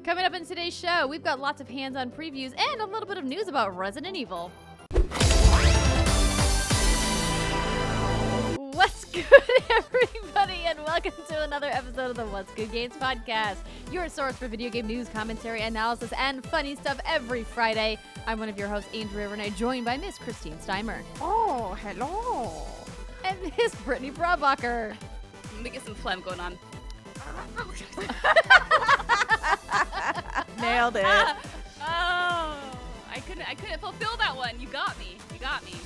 Coming up in today's show, we've got lots of hands-on previews and a little bit of news about Resident Evil. What's good, everybody, and welcome to another episode of the What's Good Games podcast, your source for video game news, commentary, analysis, and funny stuff every Friday. I'm one of your hosts, Andrea and Britt, joined by Miss Christine Steimer. Oh, hello. And Miss Brittany Brabacher. Let me get some phlegm going on. Nailed it. I couldn't fulfill that one. You got me.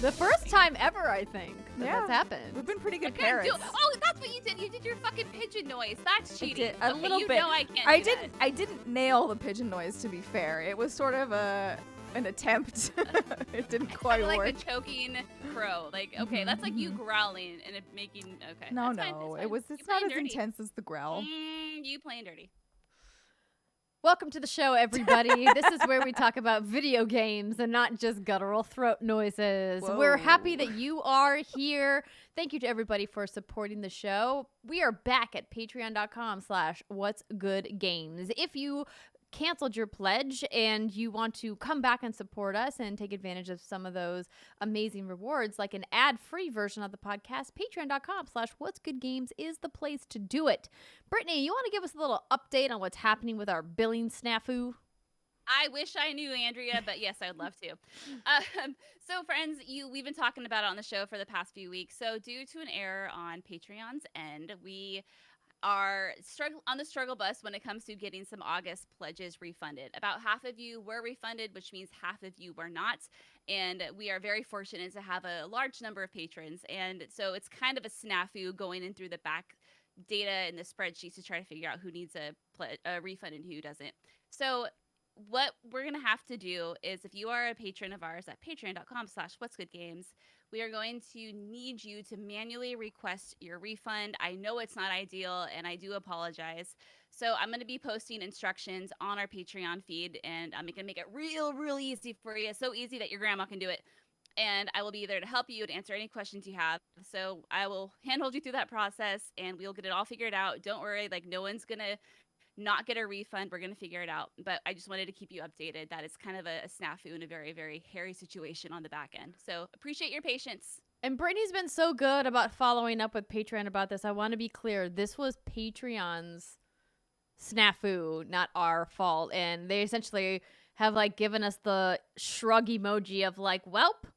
The first time ever, I think, that's happened. We've been pretty good I couldn't parents. Oh, that's what you did. You did your fucking pigeon noise. That's cheating. did a little bit. You know I can't do that. I didn't nail the pigeon noise, to be fair. It was sort of an attempt. It didn't quite like work. the choking crow. Like, okay, that's like you growling and it making. Okay. No, that's fine, no, it's fine. it's not as intense as the growl. You playing dirty. Welcome to the show, everybody. This is where we talk about video games and not just guttural throat noises. Whoa. We're happy that you are here. Thank you to everybody for supporting the show. We are back at patreon.com/whatsgoodgames. If you canceled your pledge and you want to come back and support us and take advantage of some of those amazing rewards, like an ad-free version of the podcast, patreon.com/whatsgoodgames is the place to do it. Brittany, you want to give us a little update on what's happening with our billing snafu? I wish I knew, Andrea, but yes, I would love to. So, friends, we've been talking about it on the show for the past few weeks. So, due to an error on Patreon's end, we are on the struggle bus when it comes to getting some August pledges refunded. About half of you were refunded, which means half of you were not. And we are very fortunate to have a large number of patrons. And so it's kind of a snafu going in through the back data in the spreadsheets to try to figure out who needs a refund and who doesn't. So what we're going to have to do is, if you are a patron of ours at patreon.com/whatsgoodgames, we are going to need you to manually request your refund. I know it's not ideal, and I do apologize. So I'm going to be posting instructions on our Patreon feed, and I'm going to make it real easy for you. So easy that your grandma can do it. And I will be there to help you and answer any questions you have. So I will handhold you through that process, and we'll get it all figured out. Don't worry, like, no one's going to not get a refund. We're going to figure it out. But I just wanted to keep you updated that it's kind of a snafu and a very, very hairy situation on the back end. So appreciate your patience. And Brittany's been so good about following up with Patreon about this. I want to be clear. This was Patreon's snafu, not our fault. And they essentially have, like, given us the shrug emoji of, like, welp,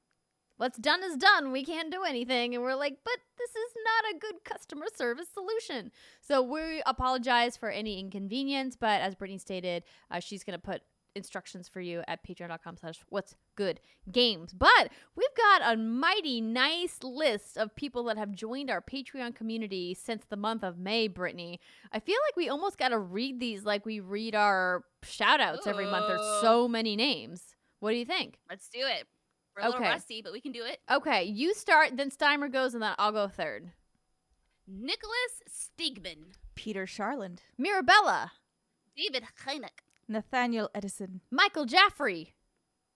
what's done is done. We can't do anything. And we're like, but this is not a good customer service solution. So we apologize for any inconvenience. But as Brittany stated, she's going to put instructions for you at patreon.com/whatsgoodgames. But we've got a mighty nice list of people that have joined our Patreon community since the month of May, Brittany. I feel like we almost got to read these like we read our shout outs every month. There's so many names. What do you think? Let's do it. We're a little rusty, but we can do it. Okay, you start, then Steimer goes, and then I'll go third. Nicholas Stegman. Peter Charland. Mirabella. David Heineck. Nathaniel Edison. Michael Jaffrey.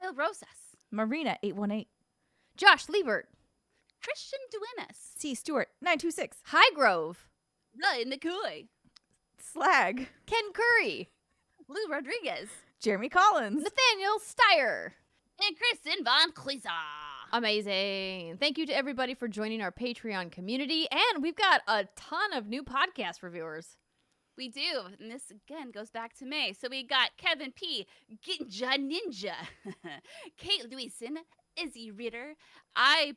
Bill Rosas. Marina 818. Josh Liebert. Christian Duenas. C. Stewart 926. Highgrove. Ryan McCoy. Slag. Ken Curry. Lou Rodriguez. Jeremy Collins. Nathaniel Steyer. And Kristen Von Klisa. Amazing. Thank you to everybody for joining our Patreon community. And we've got a ton of new podcast reviewers. We do. And this, again, goes back to May. So we got Kevin P., Ginja Ninja, Kate Lewison, Izzy Ritter,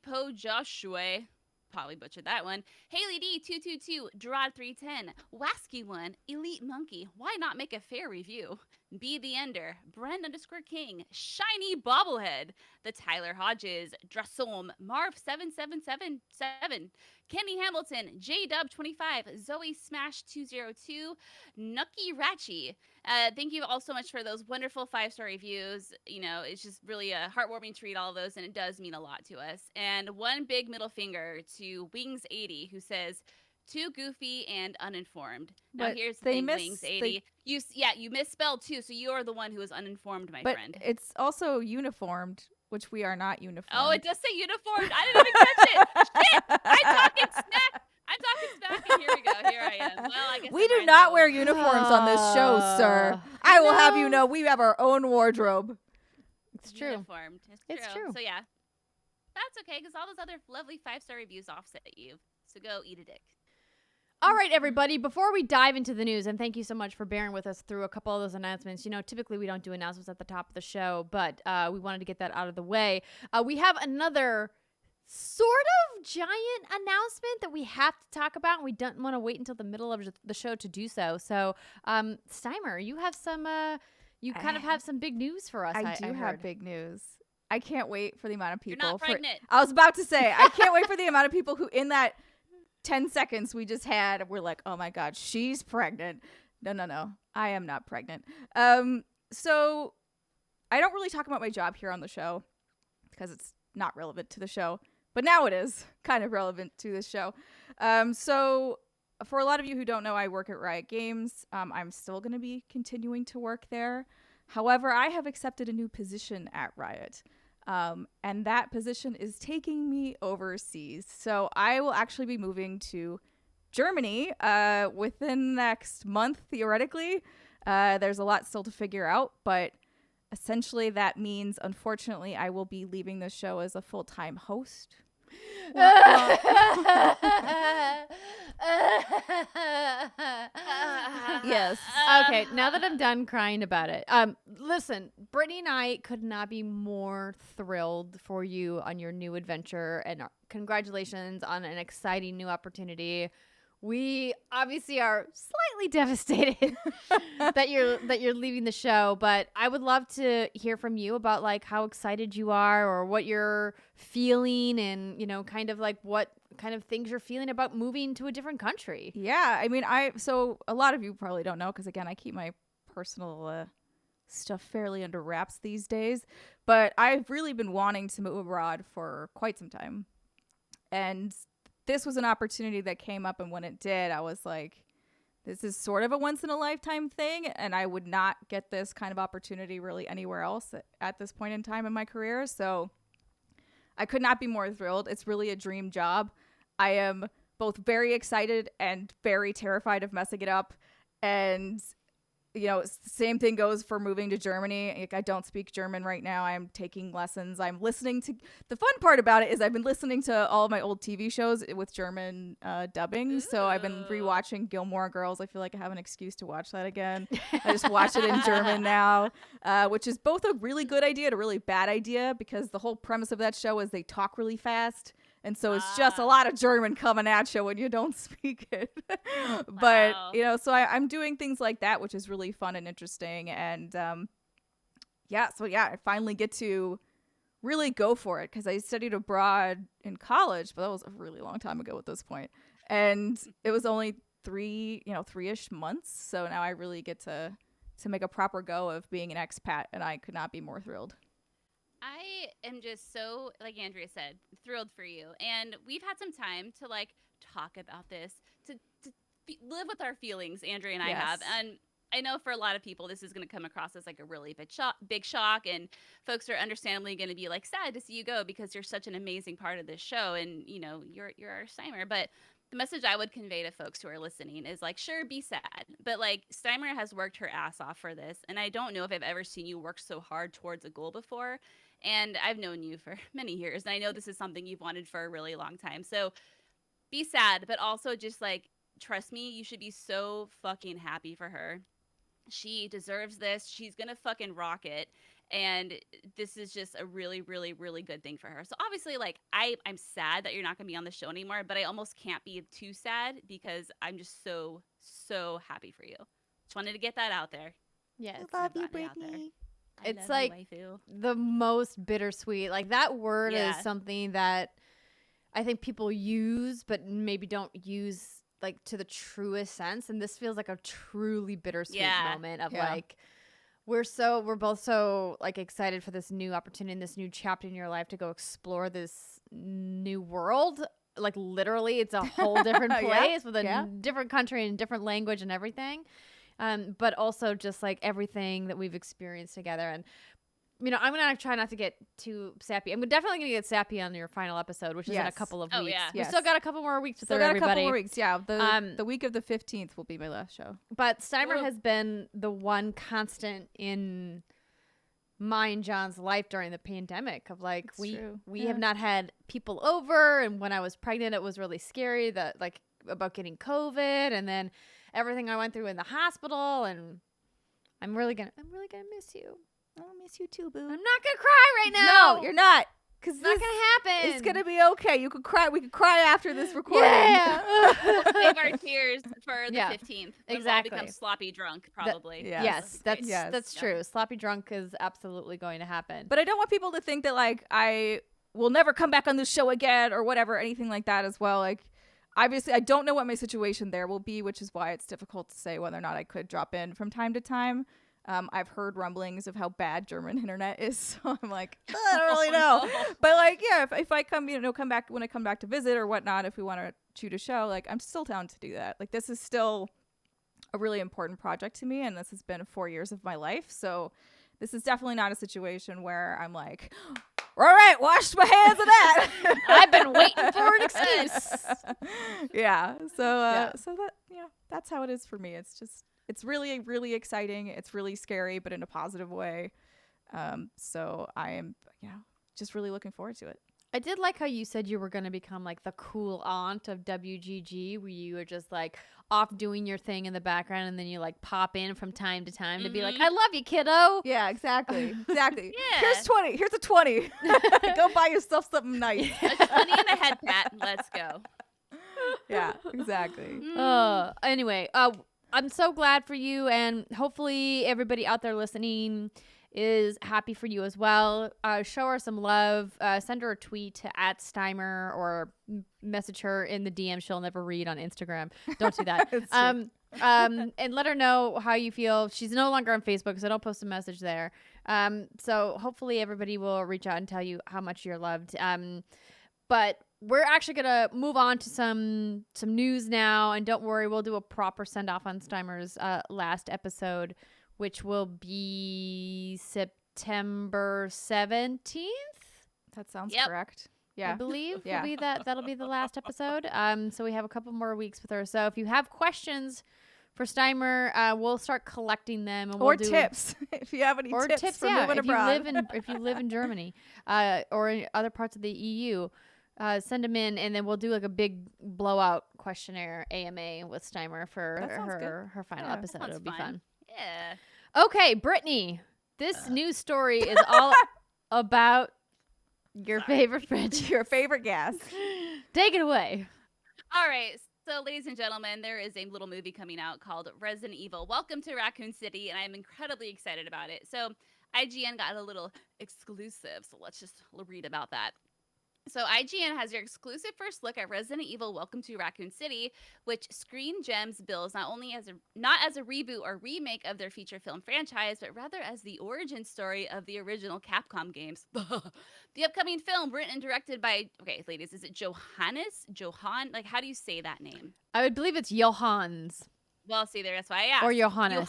Po Joshua, probably butchered that one, Haley D222, Gerard 310, Wasky One, Elite Monkey, Why Not Make a Fair Review, Be the Ender, Brand_King, Shiny Bobblehead, The Tyler Hodges, Drassolm, Marv7777, Kenny Hamilton, JDub25, Zoe Smash 202, Nucky Ratchy. Thank you all so much for those wonderful 5-star reviews. You know, it's just really a heartwarming to read all of those, and it does mean a lot to us. And one big middle finger to Wings80, who says, too goofy and uninformed. Now, here's the thing, Wings80. You misspelled too, so you are the one who is uninformed, my friend. But it's also uniformed, which we are not uniformed. Oh, it does say uniformed. I didn't even catch it. Shit! I'm talking smack, and here we go. Here I am. Well, I guess we do not wear uniforms on this show, sir. I will have you know we have our own wardrobe. It's true. Uniformed. It's true. So yeah, that's okay because all those other lovely 5-star reviews offset you. So go eat a dick. All right, everybody, before we dive into the news, and thank you so much for bearing with us through a couple of those announcements. You know, typically we don't do announcements at the top of the show, but we wanted to get that out of the way. We have another sort of giant announcement that we have to talk about, and we don't want to wait until the middle of the show to do so. So, Steimer, you have some, have some big news for us. I do have big news. I can't wait for the amount of people. You're not pregnant. I was about to say, I can't wait for the amount of people who in that 10 seconds we just had, we're like, oh my God, she's pregnant. No. I am not pregnant. So I don't really talk about my job here on the show because it's not relevant to the show, but now it is kind of relevant to this show. So for a lot of you who don't know, I work at Riot Games. I'm still going to be continuing to work there. However, I have accepted a new position at Riot. And that position is taking me overseas. So I will actually be moving to Germany within the next month, theoretically. There's a lot still to figure out, but essentially that means, unfortunately, I will be leaving the show as a full-time host. Yes. Okay, now that I'm done crying about it, listen, Brittany and I could not be more thrilled for you on your new adventure, and congratulations on an exciting new opportunity. We obviously are slightly devastated that you're leaving the show, but I would love to hear from you about like how excited you are or what you're feeling, and kind of like what kind of things you're feeling about moving to a different country. Yeah, I mean, so a lot of you probably don't know because again, I keep my personal stuff fairly under wraps these days, but I've really been wanting to move abroad for quite some time, and this was an opportunity that came up, and when it did, I was like, this is sort of a once-in-a-lifetime thing, and I would not get this kind of opportunity really anywhere else at this point in time in my career, so I could not be more thrilled. It's really a dream job. I am both very excited and very terrified of messing it up, and same thing goes for moving to Germany. I don't speak German right now. I'm taking lessons. I'm listening to, the fun part about it is I've been listening to all of my old TV shows with German dubbing. Ooh. So I've been rewatching Gilmore Girls. I feel like I have an excuse to watch that again. I just watch it in German now, which is both a really good idea and a really bad idea because the whole premise of that show is they talk really fast. And so it's just a lot of German coming at you when you don't speak it. But, so I'm doing things like that, which is really fun and interesting. And, I finally get to really go for it because I studied abroad in college, but that was a really long time ago at this point. And it was only 3-ish months. So now I really get to make a proper go of being an expat, and I could not be more thrilled. I am just so, like Andrea said, thrilled for you. And we've had some time to talk about this, to live with our feelings, Andrea and I have. And I know for a lot of people, this is going to come across as like a really big shock. And folks are understandably going to be sad to see you go because you're such an amazing part of this show. And, you're our Steimer. But the message I would convey to folks who are listening is sure, be sad. But Steimer has worked her ass off for this. And I don't know if I've ever seen you work so hard towards a goal before. And I've known you for many years. And I know this is something you've wanted for a really long time. So be sad, but also just trust me, you should be so fucking happy for her. She deserves this. She's going to fucking rock it. And this is just a really, really, really good thing for her. So obviously, I'm sad that you're not going to be on the show anymore, but I almost can't be too sad because I'm just so, so happy for you. Just wanted to get that out there. Yes. I love you, Brittany. It's the most bittersweet. That word is something that I think people use, but maybe don't use to the truest sense. And this feels like a truly bittersweet moment of we're both so excited for this new opportunity and this new chapter in your life to go explore this new world. Literally, it's a whole different place with a different country and different language and everything. But also just everything that we've experienced together. And I'm gonna try not to get too sappy. I'm definitely gonna get sappy on your final episode, which is in a Yes. couple of Oh, weeks. yeah. We Yes. still got a couple more weeks with Still got a everybody. couple more weeks. Yeah, the Um, week of the 15th will be my last show. But Steimer Woo. has been the one constant in my and John's life during the pandemic of like It's we true. have not had people over, and when I was pregnant it was really scary that like about getting COVID, and then everything I went through in the hospital, and I'm really gonna miss you. I'll miss you too, boo. I'm not gonna cry right now. No, you're not. Because It's not gonna happen. it's gonna be okay. You could cry. We could cry after this recording. Yeah. We'll save our tears for the Yeah, 15th. When exactly. we'll become sloppy drunk, probably. yeah. Yes, That'd that's be great. Yes. that's Yeah. true. Sloppy drunk is absolutely going to happen. But I don't want people to think that like I will never come back on this show again or whatever, anything like that as well. Like, obviously, I don't know what my situation there will be, which is why it's difficult to say whether or not I could drop in from time to time. I've heard rumblings of how bad German internet is, so I'm like, I don't really know. no. But like, yeah, if I come, come back when I come back to visit or whatnot, if we want to shoot a show, like I'm still down to do that. Like this is still a really important project to me, and this has been 4 years of my life. So this is definitely not a situation where I'm like, all right, wash my hands of that. I've been waiting for an excuse. Yeah. So Yeah. so that that's how it is for me. It's really, really exciting. It's really scary, but in a positive way. So I am, just really looking forward to it. I did like how you said you were going to become like the cool aunt of WGG, where you were just like off doing your thing in the background, and then you like pop in from time to time to be like, I love you, kiddo. Yeah, exactly. Exactly. Yeah. Here's 20. Here's a 20. Go buy yourself something nice. A 20 and a head pat. Let's go. Yeah, exactly. Anyway, I'm so glad for you, and hopefully everybody out there listening is happy for you as well. Show her some love. Send her a tweet to @Steimer or message her in the DM she'll never read on Instagram. Don't do that. It's true. And let her know how you feel. She's no longer on Facebook, so don't post a message there. So hopefully everybody will reach out and tell you how much you're loved. But we're actually gonna move on to some news now, and don't worry, we'll do a proper send off on Steimer's last episode, which will be September 17th. That sounds Yep. correct. Yeah. I believe Yeah. will be that'll be the last episode. So we have a couple more weeks with her. So if you have questions for Steimer, we'll start collecting them, and Or we'll do tips. If you have any or tips, tips. for Yeah, moving if abroad. if you live in Germany, or in other parts of the EU. Send them in, and then we'll do like a big blowout questionnaire AMA with Steimer for That sounds her final Yeah. episode. Sounds It'll be fun. Yeah. Okay, Brittany, this news story is all about your favorite French. Your favorite gas. Take it away. All right. So, ladies and gentlemen, there is a little movie coming out called Resident Evil. Welcome to Raccoon City, and I'm incredibly excited about it. So, IGN got a little exclusive, so let's just read about that. So IGN has your exclusive first look at Resident Evil Welcome to Raccoon City, which Screen Gems bills not as a reboot or remake of their feature film franchise, but rather as the origin story of the original Capcom games. The upcoming film, written and directed by, okay, ladies, is it Johan? Like, how do you say that name? I would believe it's Johans Well, see there, that's why I asked. or Johannes.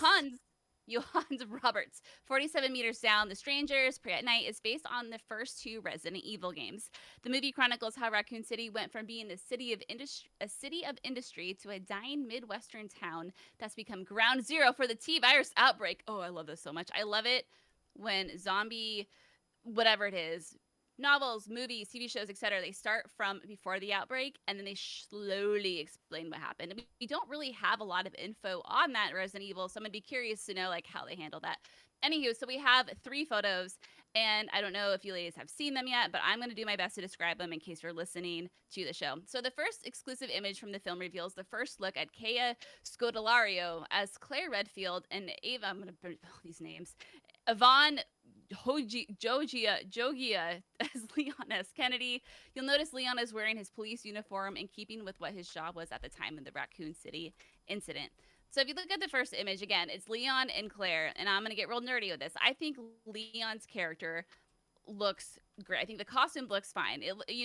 Johannes Roberts, 47 Meters Down, The Strangers, Pray at Night is based on the first two Resident Evil games. The movie chronicles how Raccoon City went from being a city of industry to a dying Midwestern town that's become ground zero for the T-virus outbreak. Oh, I love this so much. I love it when zombie, whatever it is, novels, movies, TV shows, etc. They start from before the outbreak, and then they slowly explain what happened. We don't really have a lot of info on that Resident Evil, so I'm gonna be curious to know like how they handle that. Anywho, so we have 3 photos, and I don't know if you ladies have seen them yet, but I'm gonna do my best to describe them in case you're listening to the show. So the first exclusive image from the film reveals the first look at Kea Scodelario as Claire Redfield and Ava. I'm gonna put all these names. Yvonne Jogia as Leon S. Kennedy. You'll notice Leon is wearing his police uniform in keeping with what his job was at the time of the Raccoon City incident. So if you look at the first image, again, it's Leon and Claire, and I'm going to get real nerdy with this. I think Leon's character looks great. I think the costume looks fine.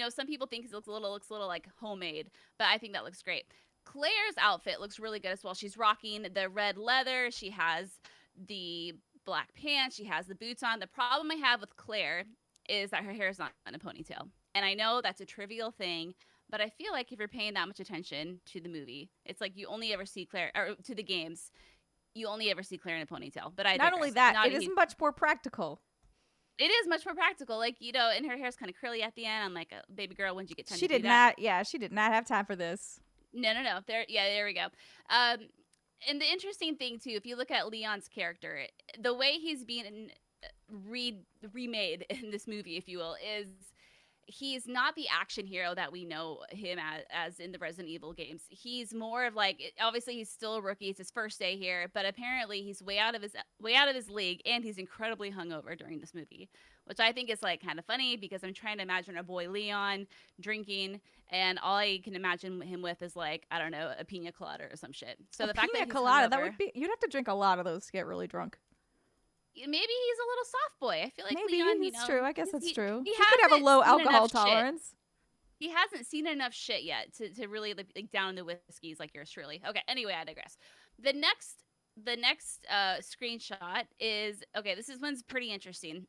Some people think it looks a little like homemade, but I think that looks great. Claire's outfit looks really good as well. She's rocking the red leather. She has the black pants. She has the boots on. The problem I have with Claire is that her hair is not in a ponytail. And I know that's a trivial thing, but I feel like if you're paying that much attention to the movie, it's like you only ever see Claire, or to the games, you only ever see Claire in a ponytail. But I Not digress. only that, Not it a is huge- much more practical. It is much more practical. Like, you know, and her hair's kind of curly at the end. I'm like, baby girl, when did you get time She to do did that? not. Yeah, she did not have time for this. No. There we go. And the interesting thing, too, if you look at Leon's character, the way he's being remade in this movie, if you will, is he's not the action hero that we know him as in the Resident Evil games. He's more of like, obviously he's still a rookie. It's his first day here, but apparently he's way out of his league, and he's incredibly hungover during this movie, which I think is like kind of funny because I'm trying to imagine a boy Leon drinking, and all I can imagine him with is like, I don't know, a pina colada or some shit. So the fact that Pina he's colada, hungover, that would be. You'd have to drink a lot of those to get really drunk. maybe he's a little soft boy. I feel like Maybe Leon, that's true. I guess that's true. He could have a hasn't low seen alcohol enough shit. tolerance. He hasn't seen enough shit yet to really like down in the whiskeys like yours truly. Okay, anyway, I digress. The next screenshot is, okay, this one's pretty interesting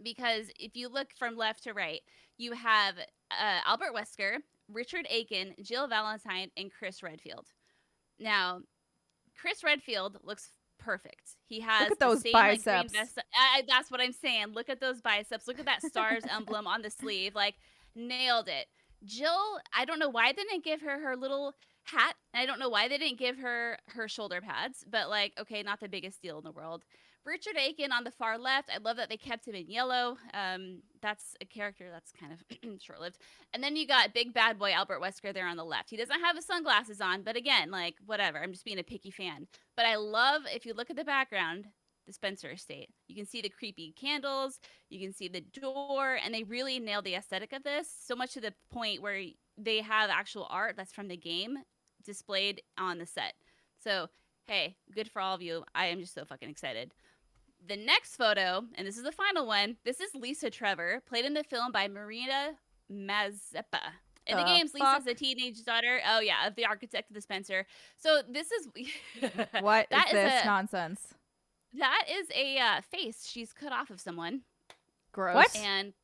because if you look from left to right, you have Albert Wesker, Richard Aiken, Jill Valentine, and Chris Redfield. Now, Chris Redfield looks perfect. He has Look at those the same, biceps. Like, green vest. That's what I'm saying. Look at those biceps. Look at that stars emblem on the sleeve. Like, nailed it. Jill, I don't know why they didn't give her little hat. I don't know why they didn't give her shoulder pads, but like, okay, not the biggest deal in the world. Richard Aiken on the far left, I love that they kept him in yellow. That's a character that's kind of short-lived. And then you got big bad boy Albert Wesker there on the left. He doesn't have his sunglasses on, but again, like, whatever. I'm just being a picky fan. But I love, if you look at the background, the Spencer estate. You can see the creepy candles, you can see the door, and they really nailed the aesthetic of this, so much to the point where they have actual art that's from the game displayed on the set. So, hey, good for all of you. I am just so fucking excited. The next photo, and this is the final one, this is Lisa Trevor, played in the film by Marina Mazeppa. In the games, Lisa's a teenage daughter, of the architect of the Spencer. So this is... What is this nonsense? That is a face she's cut off of someone. Gross. What? And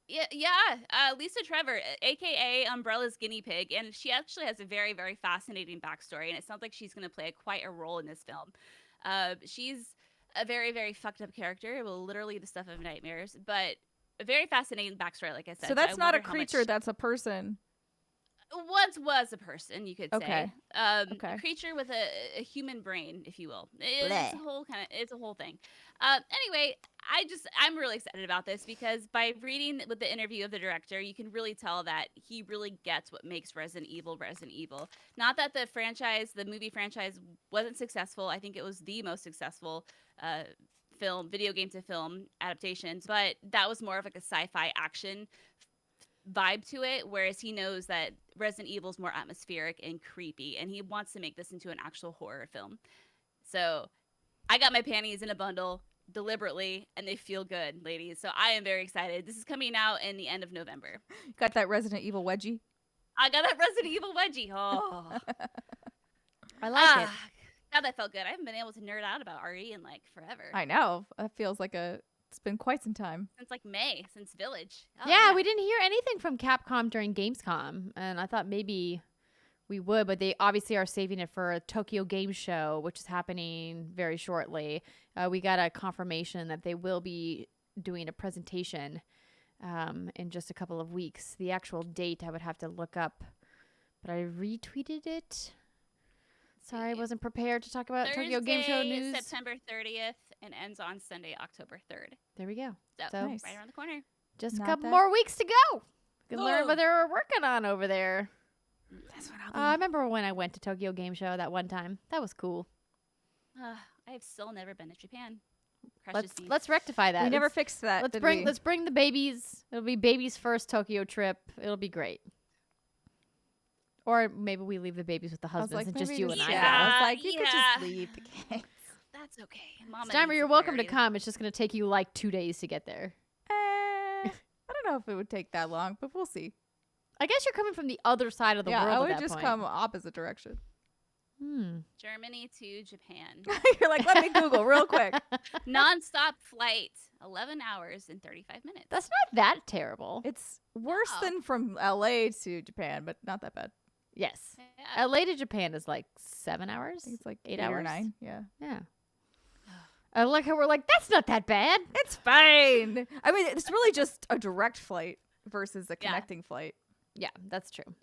Lisa Trevor, aka Umbrella's guinea pig, and she actually has a very, very fascinating backstory, and it sounds like she's going to play quite a role in this film. She's a very, very fucked up character, well, literally the stuff of nightmares, but a very fascinating backstory, like I said. So that's not a creature, that's a person. Once was a person, you could say. Okay. A creature with a human brain, if you will. It's a whole thing. Anyway, I'm really excited about this because by reading with the interview of the director, you can really tell that he really gets what makes Resident Evil. Not that the movie franchise wasn't successful. I think it was the most successful video game to film adaptations, but that was more of like a sci-fi action vibe to it, whereas he knows that Resident Evil is more atmospheric and creepy, and he wants to make this into an actual horror film. So I got my panties in a bundle deliberately, and they feel good, ladies. So I am very excited. This is coming out in the end of November. Got that Resident Evil wedgie? I got that Resident Evil wedgie. Oh, I like it. God, that felt good. I haven't been able to nerd out about RE in like forever. I know. It feels like it's been quite some time. Since like May, since Village. Oh, yeah, we didn't hear anything from Capcom during Gamescom, and I thought maybe we would, but they obviously are saving it for a Tokyo Game Show, which is happening very shortly. We got a confirmation that they will be doing a presentation in just a couple of weeks. The actual date I would have to look up, but I retweeted it. Sorry, I wasn't prepared to talk about Thursday, Tokyo Game Show news. September 30th and ends on Sunday, October 3rd. There we go. So nice. right around the corner. Just Not a couple that- more weeks to go. You can learn Whoa. what they're working on over there. That's what I'll be. I remember when I went to Tokyo Game Show that one time. That was cool. I have still never been to Japan. Precious me. Let's rectify that. we never fixed that. Let's did bring we? let's bring the babies. It'll be baby's first Tokyo trip. It'll be great. Or maybe we leave the babies with the I was husbands like, and just maybe you just- and I yeah. go. I was like, you could Yeah. just leave the kids. That's okay. Mama Steimer, needs you're some welcome to priorities. come. It's just going to take you like 2 days to get there. I don't know if it would take that long, but we'll see. I guess you're coming from the other side of the yeah, world I at would that just point. come opposite direction. Germany to Japan. You're like, let me Google real quick. Non-stop flight, 11 hours and 35 minutes. That's not that terrible. It's worse No. than from LA to Japan, but not that bad. Yes. Yeah. LA to Japan is like 7 hours. I think it's like 8 8 or hours. 9. Yeah. Yeah. I like how we're like, that's not that bad. It's fine. I mean, it's really just a direct flight versus a connecting flight. Yeah, that's true.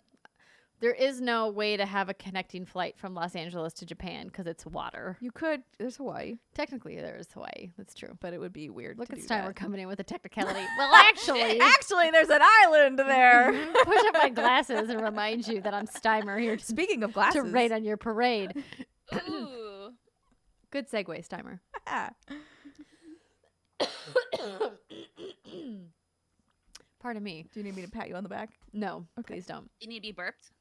There is no way to have a connecting flight from Los Angeles to Japan because it's water. You could. There's Hawaii, Technically, there is Hawaii. That's true. but it would be weird. Look to at do Steimer that. coming in with a technicality. Well, actually, Actually, there's an island there. push up my glasses and remind you that I'm Steimer here to, Speaking of to glasses, raid on your parade. Ooh. Good segue, Steimer. Pardon me. Do you need me to pat you on the back? No, Okay. please don't. You need to be burped.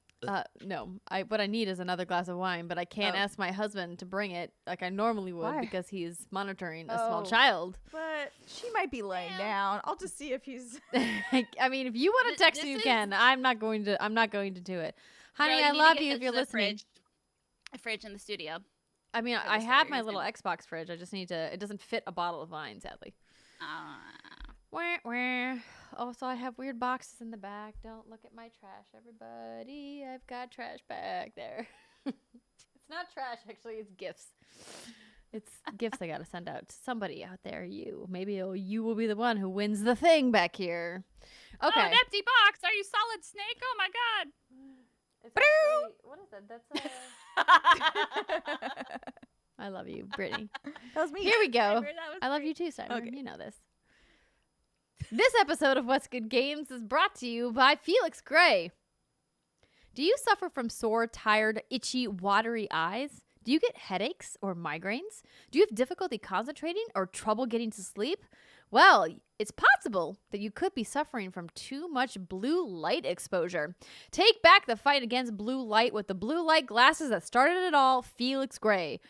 No. What I need is another glass of wine, but I can't Oh. ask my husband to bring it like I normally would Why? because he's monitoring a small Oh. child. But she might be laying down. I'll just see if he's. I mean, if you want to text, This you is- can. I'm not going to do it, honey. Girl, I need to love get you if this you're to the listening. A fridge in the studio. I mean, for I this have very my little reason. Xbox fridge. I just need to. It doesn't fit a bottle of wine, sadly. Wah, wah. Also, I have weird boxes in the back. Don't look at my trash, everybody. I've got trash back there. It's not trash, actually. It's gifts. It's gifts I gotta send out to somebody out there. You. Maybe you will be the one who wins the thing back here. Okay. Oh, an empty box. Are you Solid Snake? Oh my god. It's actually, what is that? That's I love you, Brittany. That was me. Here we go. That was I love great. you too, Simon. Okay. You know this. This episode of What's Good Games is brought to you by Felix Gray. Do you suffer from sore, tired, itchy, watery eyes? Do you get headaches or migraines? Do you have difficulty concentrating or trouble getting to sleep? Well, it's possible that you could be suffering from too much blue light exposure. Take back the fight against blue light with the blue light glasses that started it all, Felix Gray.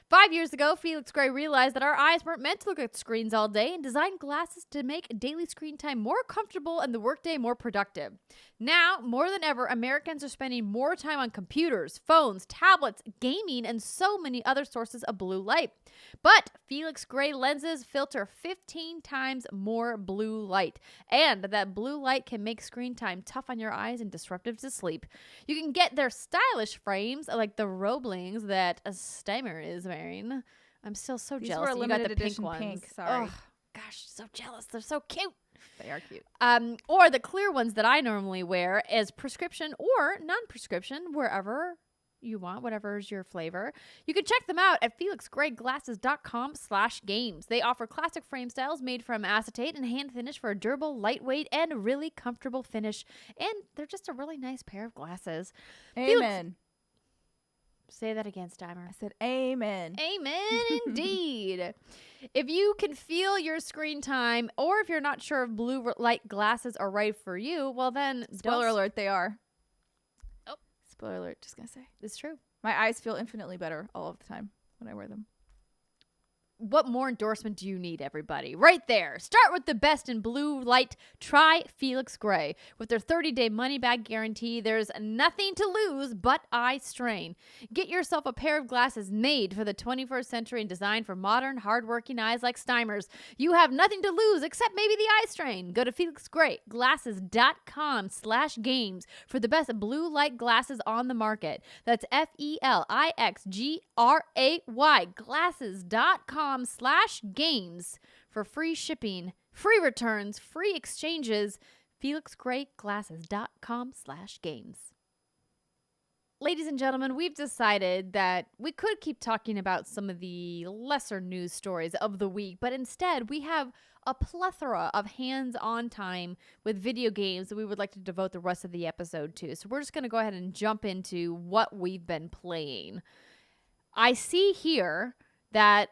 5 years ago, Felix Gray realized that our eyes weren't meant to look at screens all day and designed glasses to make daily screen time more comfortable and the workday more productive. Now, more than ever, Americans are spending more time on computers, phones, tablets, gaming, and so many other sources of blue light. But Felix Gray lenses filter 15 times more blue light, and that blue light can make screen time tough on your eyes and disruptive to sleep. You can get their stylish frames like the Roblings that Steimer is wearing. I'm still so These jealous were that you got the limited pink edition ones. pink, sorry. Ugh, gosh, so jealous. They're so cute. They are cute. Or the clear ones that I normally wear as prescription or non-prescription, wherever you want, whatever is your flavor. You can check them out at felixgrayglasses.com/games. They offer classic frame styles made from acetate and hand finish for a durable, lightweight, and really comfortable finish. And they're just a really nice pair of glasses. Amen. Say that again, Steimer. I said amen. Amen, indeed. If you can feel your screen time, or if you're not sure if blue light glasses are right for you, well then, Spoiler alert, they are. Oh. Spoiler alert, just gonna say. It's true. My eyes feel infinitely better all of the time when I wear them. What more endorsement do you need, everybody? Right there. Start with the best in blue light. Try Felix Gray. With their 30-day money-back guarantee, there's nothing to lose but eye strain. Get yourself a pair of glasses made for the 21st century and designed for modern, hardworking eyes like Steimer's. You have nothing to lose except maybe the eye strain. Go to felixgrayglasses.com/games for the best blue light glasses on the market. That's FELIXGRAY glasses.com/games for free shipping, free returns, free exchanges. FelixGrayGlasses.com/games. Ladies and gentlemen, we've decided that we could keep talking about some of the lesser news stories of the week, but instead we have a plethora of hands-on time with video games that we would like to devote the rest of the episode to. So we're just going to go ahead and jump into what we've been playing. I see here that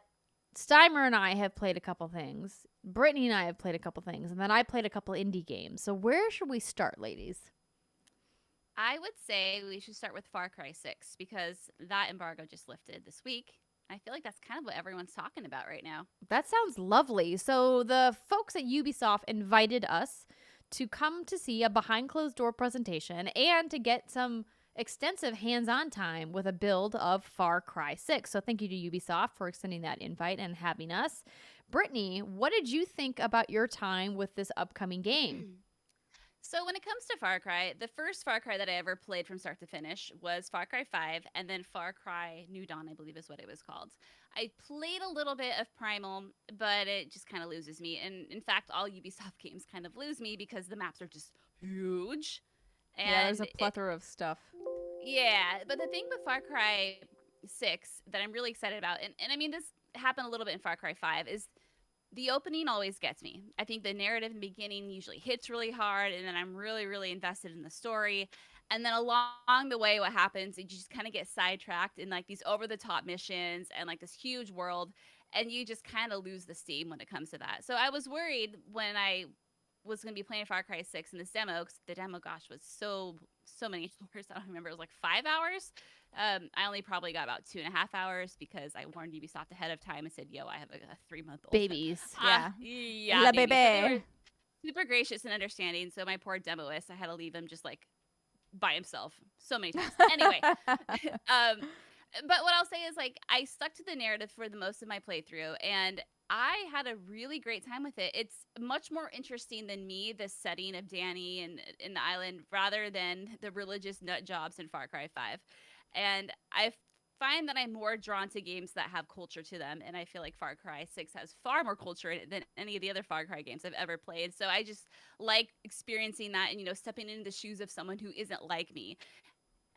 Steimer and I have played a couple things. Brittany and I have played a couple things. And then I played a couple indie games. So where should we start, ladies? I would say we should start with Far Cry 6 because that embargo just lifted this week. I feel like that's kind of what everyone's talking about right now. That sounds lovely. So the folks at Ubisoft invited us to come to see a behind closed door presentation and to get some extensive hands-on time with a build of Far Cry 6. So thank you to Ubisoft for extending that invite and having us. Brittany, what did you think about your time with this upcoming game? So when it comes to Far Cry, the first Far Cry that I ever played from start to finish was Far Cry 5, and then Far Cry New Dawn, I believe is what it was called. I played a little bit of Primal, but it just kind of loses me. And in fact, all Ubisoft games kind of lose me because the maps are just huge. And yeah, there's a plethora of stuff. Yeah, but the thing with Far Cry 6 that I'm really excited about, and I mean, this happened a little bit in Far Cry 5, is the opening always gets me. I think the narrative in the beginning usually hits really hard, and then I'm really, really invested in the story. And then along the way, what happens, you just kind of get sidetracked in like these over-the-top missions and like this huge world, and you just kind of lose the steam when it comes to that. So I was worried when I was going to be playing Far Cry 6 in this demo, because the demo, gosh, was so many hours. I don't remember. It was like 5 hours. I only probably got about 2.5 hours because I warned Ubisoft ahead of time and said, yo, I have a 3-month-old. Babies. Yeah, La babies. bebe. So they were super gracious and understanding. So my poor demoist, I had to leave him just like by himself so many times. Anyway, but what I'll say is like I stuck to the narrative for the most of my playthrough, and I had a really great time with it. It's much more interesting than me, the setting of Danny and in the island, rather than the religious nut jobs in Far Cry 5. And I find that I'm more drawn to games that have culture to them, and I feel like Far Cry 6 has far more culture in it than any of the other Far Cry games I've ever played. So I just like experiencing that and, you know, stepping into the shoes of someone who isn't like me.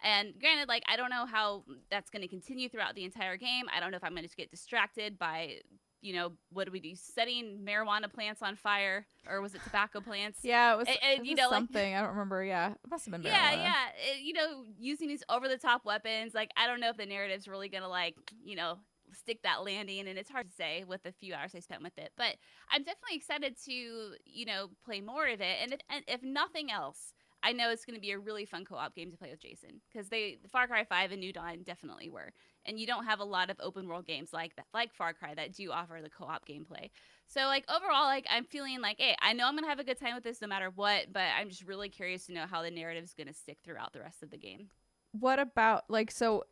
And granted, like, I don't know how that's going to continue throughout the entire game. I don't know if I'm going to get distracted by, you know, what do we do? Setting marijuana plants on fire, or was it tobacco plants? Yeah, it was, you know, something. I don't remember. Yeah, it must have been marijuana. Yeah. You know, using these over-the-top weapons. Like, I don't know if the narrative's really going to, like, you know, stick that landing. And it's hard to say with the few hours I spent with it. But I'm definitely excited to, you know, play more of it. And if nothing else, I know it's going to be a really fun co-op game to play with Jason, because the Far Cry 5 and New Dawn definitely were. And you don't have a lot of open world games like that, like Far Cry, that do offer the co-op gameplay. So like overall, like I'm feeling like, hey, I know I'm going to have a good time with this no matter what, but I'm just really curious to know how the narrative is going to stick throughout the rest of the game. What about like, so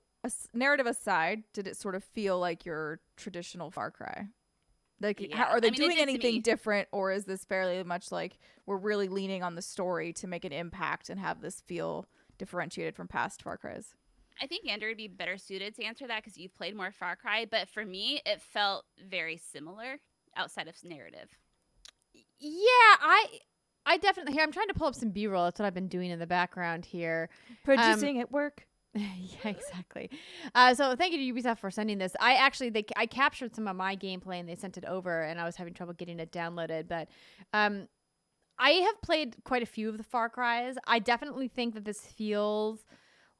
narrative aside, did it sort of feel like your traditional Far Cry? Like, Yeah. are they I mean, it doing did to anything me. different, or is this fairly much like we're really leaning on the story to make an impact and have this feel differentiated from past Far Cries? I think Andrew would be better suited to answer that because you've played more Far Cry, but for me, it felt very similar outside of narrative. Yeah, I definitely here. I'm trying to pull up some B-roll. That's what I've been doing in the background here. Producing at work. Yeah, exactly. So thank you to Ubisoft for sending this. I captured some of my gameplay and they sent it over, and I was having trouble getting it downloaded. But I have played quite a few of the Far Cries. I definitely think that this feels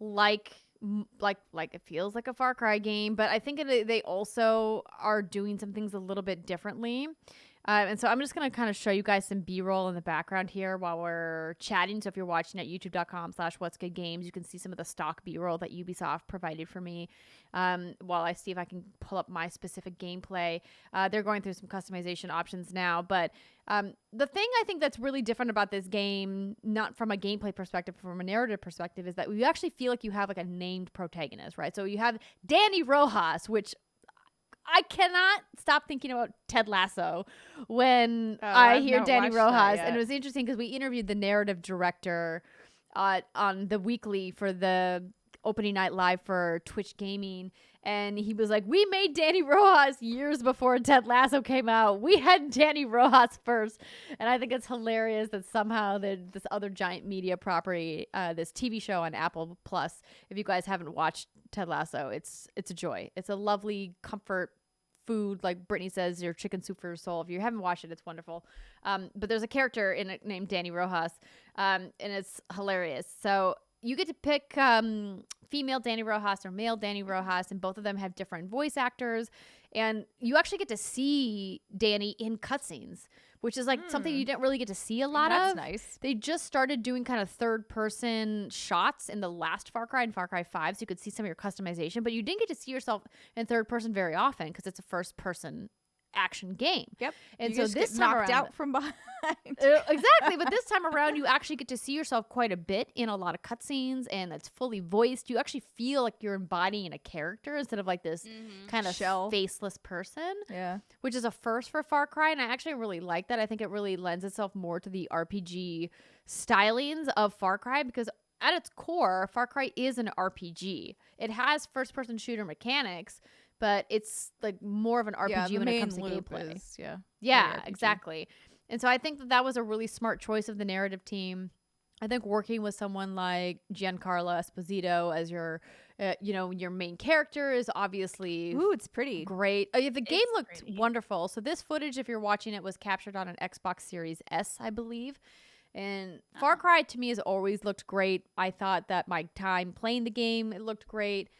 like it feels like a Far Cry game, but I think they also are doing some things a little bit differently. And so I'm just going to kind of show you guys some B-roll in the background here while we're chatting. So if you're watching at youtube.com/whatsgoodgames, you can see some of the stock B-roll that Ubisoft provided for me while I see if I can pull up my specific gameplay. They're going through some customization options now. But the thing I think that's really different about this game, not from a gameplay perspective, from a narrative perspective, is that you actually feel like you have like a named protagonist, right? So you have Danny Rojas, which I cannot stop thinking about Ted Lasso when I hear Danny Rojas. And it was interesting because we interviewed the narrative director on the weekly for the opening night live for Twitch Gaming. And he was like, we made Danny Rojas years before Ted Lasso came out. We had Danny Rojas first. And I think it's hilarious that somehow this other giant media property, this TV show on Apple Plus, if you guys haven't watched Ted Lasso, it's a joy. It's a lovely comfort food, like Brittany says, your chicken soup for your soul. If you haven't watched it, it's wonderful. But there's a character in it named Danny Rojas, and it's hilarious. So you get to pick female Danny Rojas or male Danny Rojas, and both of them have different voice actors. And you actually get to see Danny in cutscenes, which is like something you didn't really get to see a lot of. That's nice. They just started doing kind of third-person shots in the last Far Cry and Far Cry 5, so you could see some of your customization. But you didn't get to see yourself in third person very often because it's a first-person action game. Yep. And you so just this get time knocked around, out from behind. exactly, but this time around you actually get to see yourself quite a bit in a lot of cutscenes, and it's fully voiced. You actually feel like you're embodying a character instead of like this kind of Shell. faceless person, Yeah. which is a first for Far Cry, and I actually really like that. I think it really lends itself more to the RPG stylings of Far Cry, because at its core, Far Cry is an RPG. It has first-person shooter mechanics, but it's like more of an RPG when it comes to gameplay. Yeah, RPG. exactly. And so I think that was a really smart choice of the narrative team. I think working with someone like Giancarlo Esposito as your, your main character is obviously Ooh, it's pretty. great. The game It's looked pretty. wonderful. So this footage, if you're watching it, was captured on an Xbox Series S, I believe. And Far Cry to me has always looked great. I thought that my time playing the game, it looked great.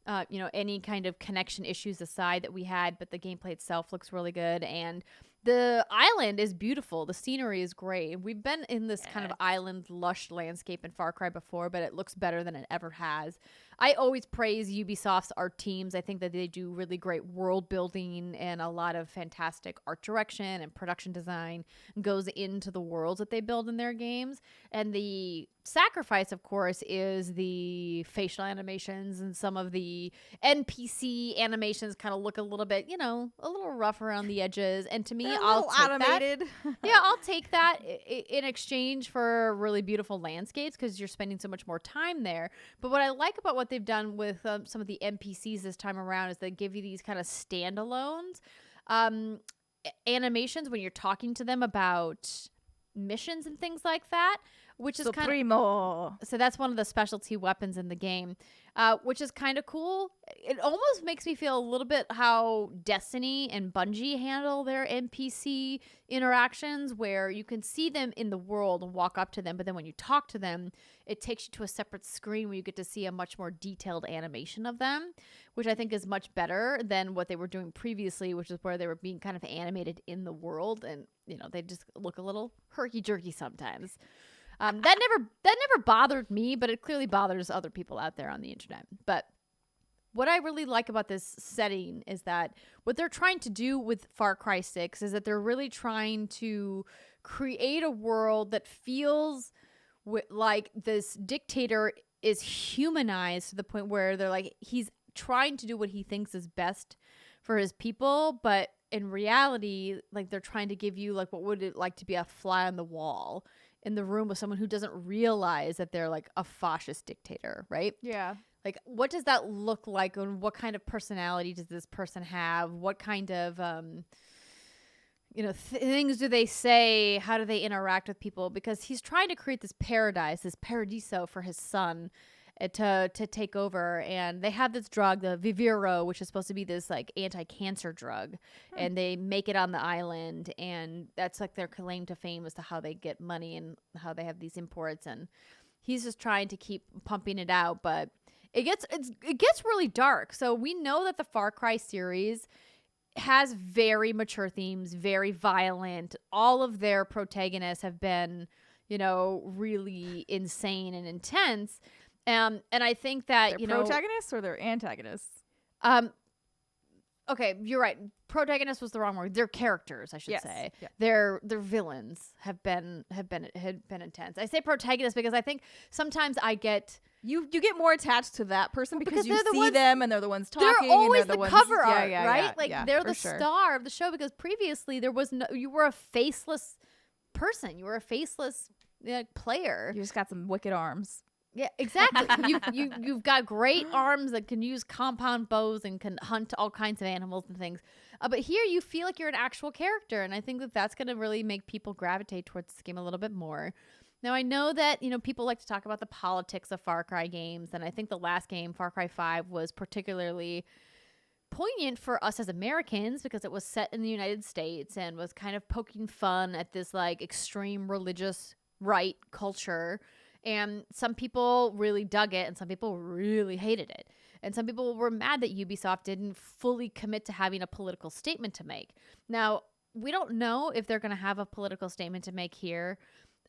Any kind of connection issues aside that we had, but the gameplay itself looks really good. And the island is beautiful. The scenery is great. We've been in this kind of island lush landscape in Far Cry before, but it looks better than it ever has. I always praise Ubisoft's art teams. I think that they do really great world building, and a lot of fantastic art direction and production design goes into the worlds that they build in their games. And the sacrifice, of course, is the facial animations, and some of the NPC animations kind of look a little bit, a little rough around the edges. And to me, They're a I'll little take automated. that. Yeah, I'll take that in exchange for really beautiful landscapes, because you're spending so much more time there. But what I like about what they've done with some of the NPCs this time around is they give you these kind of standalones animations when you're talking to them about missions and things like that, which is kind of Supremo. so that's one of the specialty weapons in the game, which is kind of cool. It almost makes me feel a little bit how Destiny and Bungie handle their NPC interactions, where you can see them in the world and walk up to them, but then when you talk to them, it takes you to a separate screen where you get to see a much more detailed animation of them, which I think is much better than what they were doing previously, which is where they were being kind of animated in the world, and they just look a little herky-jerky sometimes. That never bothered me, but it clearly bothers other people out there on the internet. But what I really like about this setting is that what they're trying to do with Far Cry 6 is that they're really trying to create a world that feels like this dictator is humanized to the point where they're like, he's trying to do what he thinks is best for his people, but in reality, like, they're trying to give you like, what would it like to be a fly on the wall in the room with someone who doesn't realize that they're like a fascist dictator, right? Yeah. Like, what does that look like, and what kind of personality does this person have? What kind of things do they say? How do they interact with people? Because he's trying to create this paradise, this paradiso for his son to take over. And they have this drug, the Viviro, which is supposed to be this like anti-cancer drug. And they make it on the island, and that's like their claim to fame as to how they get money and how they have these imports. And he's just trying to keep pumping it out, but it gets really dark. So we know that the Far Cry series has very mature themes, very violent. All of their protagonists have been, really insane and intense. And I think that, They're protagonists or they're antagonists? Okay, you're right. Protagonist was the wrong word. They're characters, I should say. Yeah. Their villains have been intense. I say protagonist because I think sometimes I get you get more attached to that person because you see ones, them and they're the ones talking. They're always the cover art, right? They're the sure. star of the show, because previously you were a faceless person. You were a faceless player. You just got some wicked arms. Yeah, exactly. You've got great arms that can use compound bows and can hunt all kinds of animals and things. But here you feel like you're an actual character, and I think that that's going to really make people gravitate towards this game a little bit more. Now, I know that, people like to talk about the politics of Far Cry games, and I think the last game, Far Cry 5, was particularly poignant for us as Americans because it was set in the United States and was kind of poking fun at this like extreme religious right culture. And some people really dug it, and some people really hated it. And some people were mad that Ubisoft didn't fully commit to having a political statement to make. Now, we don't know if they're going to have a political statement to make here.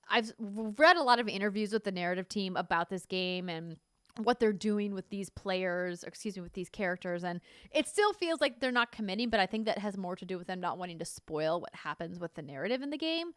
I've read a lot of interviews with the narrative team about this game, and what they're doing with these with these characters. And it still feels like they're not committing, but I think that has more to do with them not wanting to spoil what happens with the narrative in the game,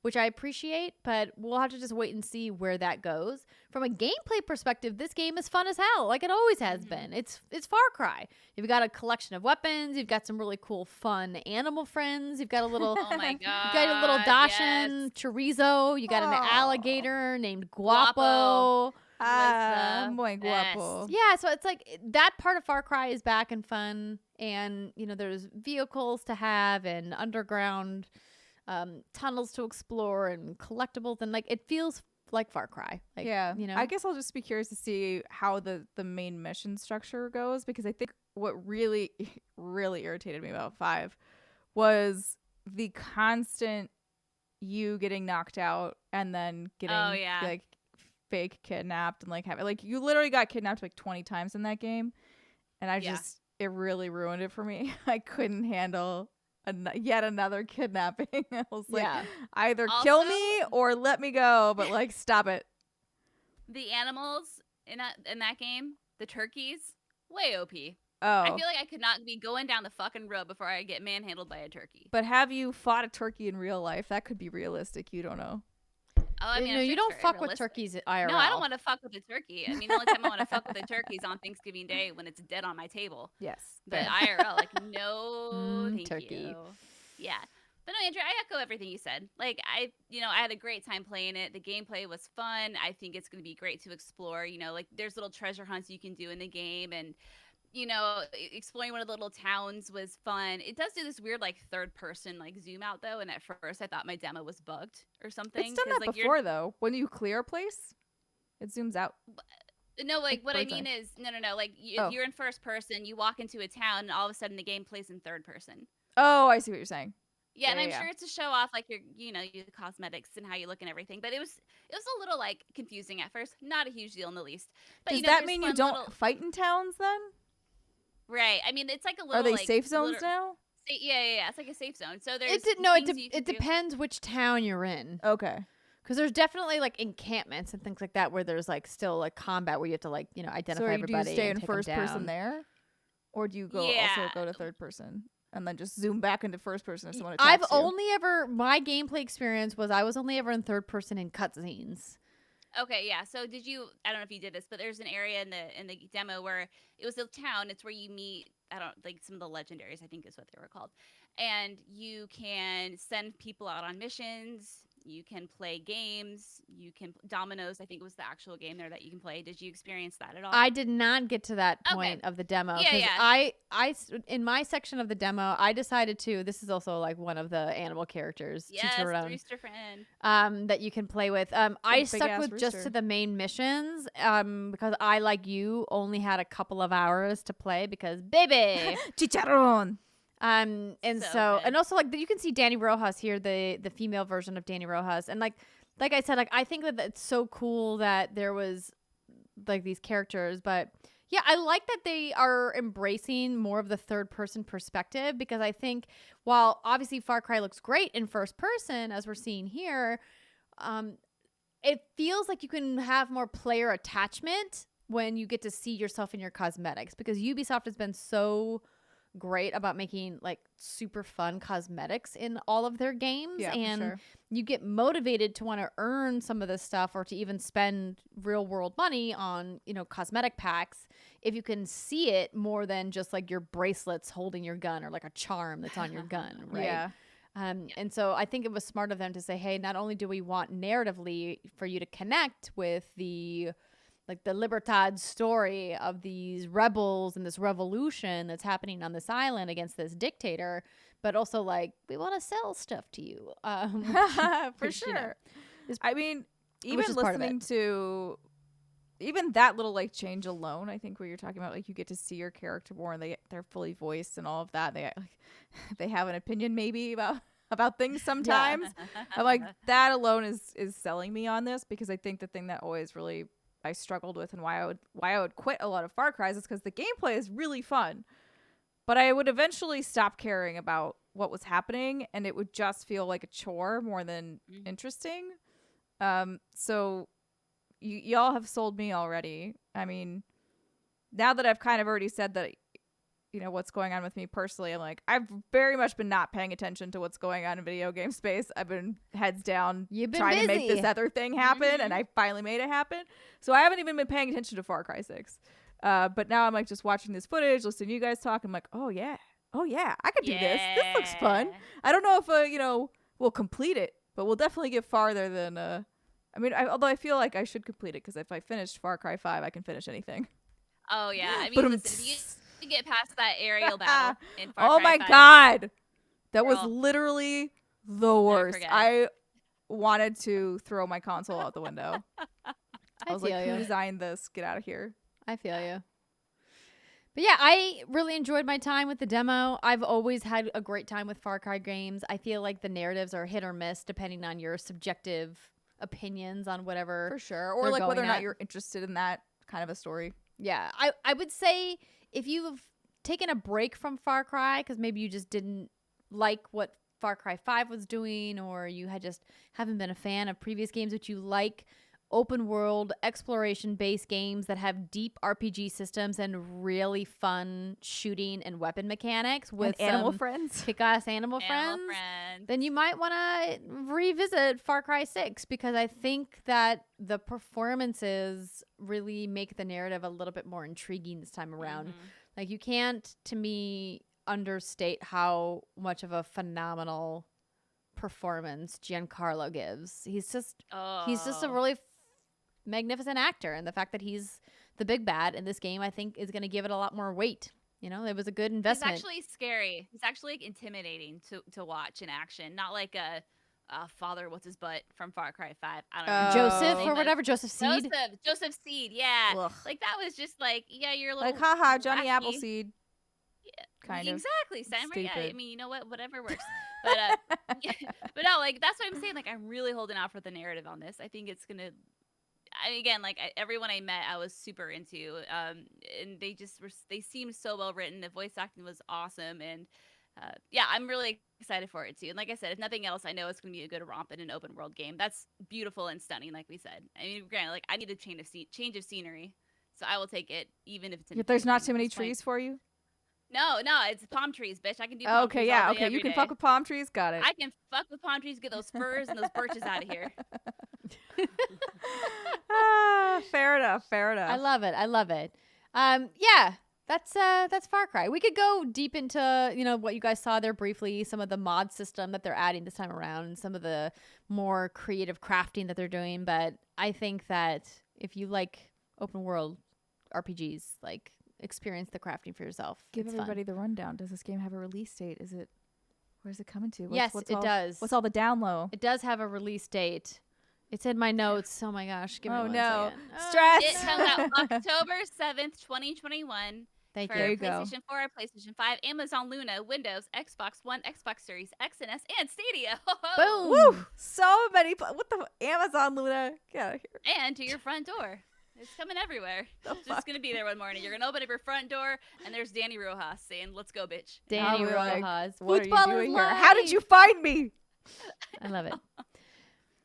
which I appreciate, but we'll have to just wait and see where that goes. From a gameplay perspective, this game is fun as hell, like it always has been. It's Far Cry. You've got a collection of weapons, you've got some really cool, fun animal friends, you've got a little Oh my god. you got a little Dachshund chorizo, you got an alligator named Guapo. Muy guapo. Yeah, so it's like that part of Far Cry is back and fun, and there's vehicles to have and underground tunnels to explore and collectibles, and like it feels like Far Cry. Like, I guess I'll just be curious to see how the main mission structure goes, because I think what really really irritated me about 5 was the constant you getting knocked out and then getting like fake kidnapped, and like having like you literally got kidnapped like 20 times in that game, and it really ruined it for me. I couldn't handle yet another kidnapping. I was like, either kill me or let me go, but like stop it. The animals in that game, the turkeys, way OP. Oh, I feel like I could not be going down the fucking road before I get manhandled by a turkey. But have you fought a turkey in real life? That could be realistic. You don't know. Oh, I mean, you don't fuck with turkeys at IRL. No, I don't want to fuck with a turkey. I mean, the only time I want to fuck with a turkey is on Thanksgiving Day when it's dead on my table. Yes. But IRL, like, no, thank turkey. you. Yeah. But no, Andrea, I echo everything you said. Like, I had a great time playing it. The gameplay was fun. I think it's going to be great to explore. Like, there's little treasure hunts you can do in the game, and exploring one of the little towns was fun. It does do this weird like third person like zoom out though, and at first I thought my demo was bugged or something. It's done that before though. When you clear a place, it zooms out. No, like what I mean is no. Like if you're in first person, you walk into a town, and all of a sudden the game plays in third person. Oh, I see what you're saying. Yeah, and I'm sure it's to show off like your cosmetics and how you look and everything. But it was a little like confusing at first. Not a huge deal in the least. But does that mean you don't fight in towns then? Right. I mean, it's like a little. Are they like, safe zones now? Yeah. It's like a safe zone. So there's. It depends which town you're in. Okay. Because there's definitely like encampments and things like that where there's like still like combat where you have to like identify everybody. Do you stay and in first person there, or do you also go to third person and then just zoom back into first person if someone attacks you? My gameplay experience was I was only ever in third person in cutscenes. Okay, yeah. So did you? I don't know if you did this, but there's an area in the demo where it was a town. It's where you meet. Some of the legendaries, I think is what they were called, and you can send people out on missions. You can play games. You can Dominoes. I think it was the actual game there that you can play. Did you experience that at all? I did not get to that point of the demo. Yeah. I in my section of the demo, I decided to. This is also like one of the animal characters. Yes, rooster friend. That you can play with. I stuck with just to the main missions. Because I, like you, only had a couple of hours to play because baby chicharrón. And also like you can see Danny Rojas here, the female version of Danny Rojas, and like I said, like I think that it's so cool that there was like these characters, but yeah, I like that they are embracing more of the third person perspective, because I think while obviously Far Cry looks great in first person as we're seeing here, it feels like you can have more player attachment when you get to see yourself in your cosmetics, because Ubisoft has been so great about making like super fun cosmetics in all of their games, and you get motivated to want to earn some of this stuff or to even spend real world money on cosmetic packs if you can see it more than just like your bracelets holding your gun or like a charm that's on your gun, right? And so I think it was smart of them to say, hey, not only do we want narratively for you to connect with the Libertad story of these rebels and this revolution that's happening on this island against this dictator, but also like we want to sell stuff to you. For sure. I mean, even listening to even that little like change alone, I think where you're talking about like you get to see your character more and they're fully voiced and all of that. They have an opinion maybe about things sometimes. I'm like, that alone is selling me on this, because I think the thing that always really I struggled with and why I would quit a lot of Far Cries is because the gameplay is really fun, but I would eventually stop caring about what was happening and it would just feel like a chore more than interesting. So y'all have sold me already. I mean, now that I've kind of already said that, what's going on with me personally, I'm like, I've very much been not paying attention to what's going on in video game space. I've been heads down trying to make this other thing happen, and I finally made it happen. So I haven't even been paying attention to Far Cry 6. But now I'm like just watching this footage, listening to you guys talk. I'm like, oh yeah, I could do this. This looks fun. I don't know if we'll complete it, but we'll definitely get farther than although I feel like I should complete it because if I finished Far Cry 5, I can finish anything. Oh yeah, I mean, listen, if you get past that aerial battle in Far Cry 5. Oh my god, that was literally the worst. I wanted to throw my console out the window. I was like, who designed this? Get out of here. I feel you. But yeah, I really enjoyed my time with the demo. I've always had a great time with Far Cry games. I feel like the narratives are hit or miss depending on your subjective opinions on whatever. For sure. Or like whether or not you're interested in that kind of a story. Yeah. I would say if you've taken a break from Far Cry because maybe you just didn't like what Far Cry 5 was doing, or you haven't been a fan of previous games, but you like open world exploration based games that have deep RPG systems and really fun shooting and weapon mechanics with animal friends, kick-ass animal friends, then you might want to revisit Far Cry 6 because I think that the performances really make the narrative a little bit more intriguing this time around. Like you can't, to me, understate how much of a phenomenal performance Giancarlo gives. He's just a really magnificent actor, and the fact that he's the big bad in this game, I think, is going to give it a lot more weight. It was a good investment. He's actually scary. He's actually intimidating to watch in action, not like a father what's his butt from Far Cry 5. I don't know. Joseph or whatever. Joseph Seed. Joseph Seed. Yeah. Ugh. Like that was just like, yeah, you're a little like haha Johnny wacky. Appleseed. Kind of exactly. Steimer. Yeah, I mean, you know what? Whatever works. But but no, like that's what I'm saying. Like I'm really holding out for the narrative on this. I think it's gonna. Again, like everyone I met, I was super into, and they seemed so well written. The voice acting was awesome, and yeah, I'm really excited for it too. And like I said, if nothing else, I know it's going to be a good romp in an open world game. That's beautiful and stunning, like we said. I mean, granted, like I need a change of scenery, so I will take it, even if it's. If there's not too many trees for you. No, it's palm trees, bitch. I can do palm trees all day, you can day. fuck with palm trees. Got it. I can fuck with palm trees, get those firs and those birches out of here. Fair enough. I love it. Yeah, that's Far Cry. We could go deep into what you guys saw there briefly, some of the mod system that they're adding this time around, and some of the more creative crafting that they're doing. But I think that if you like open world RPGs, like experience the crafting for yourself. Give everybody the rundown. Does this game have a release date? Where's it coming to? Yes, it does. What's all the down low? It does have a release date. It's in my notes. Oh my gosh. Give me one no. second. Stress. It comes out October 7th, 2021. Thank for you. There you go. PlayStation 4, PlayStation 5, Amazon Luna, Windows, Xbox One, Xbox Series X and S, and Stadia. Boom. Woo! So many. What the Amazon Luna? Get out of here. And to your front door. It's coming everywhere. It's just going to be there one morning. You're going to open up your front door, and there's Danny Rojas saying, "Let's go, bitch." Danny I'll be like, Rojas. what are you Football doing is here? life. How did you find me? I love it.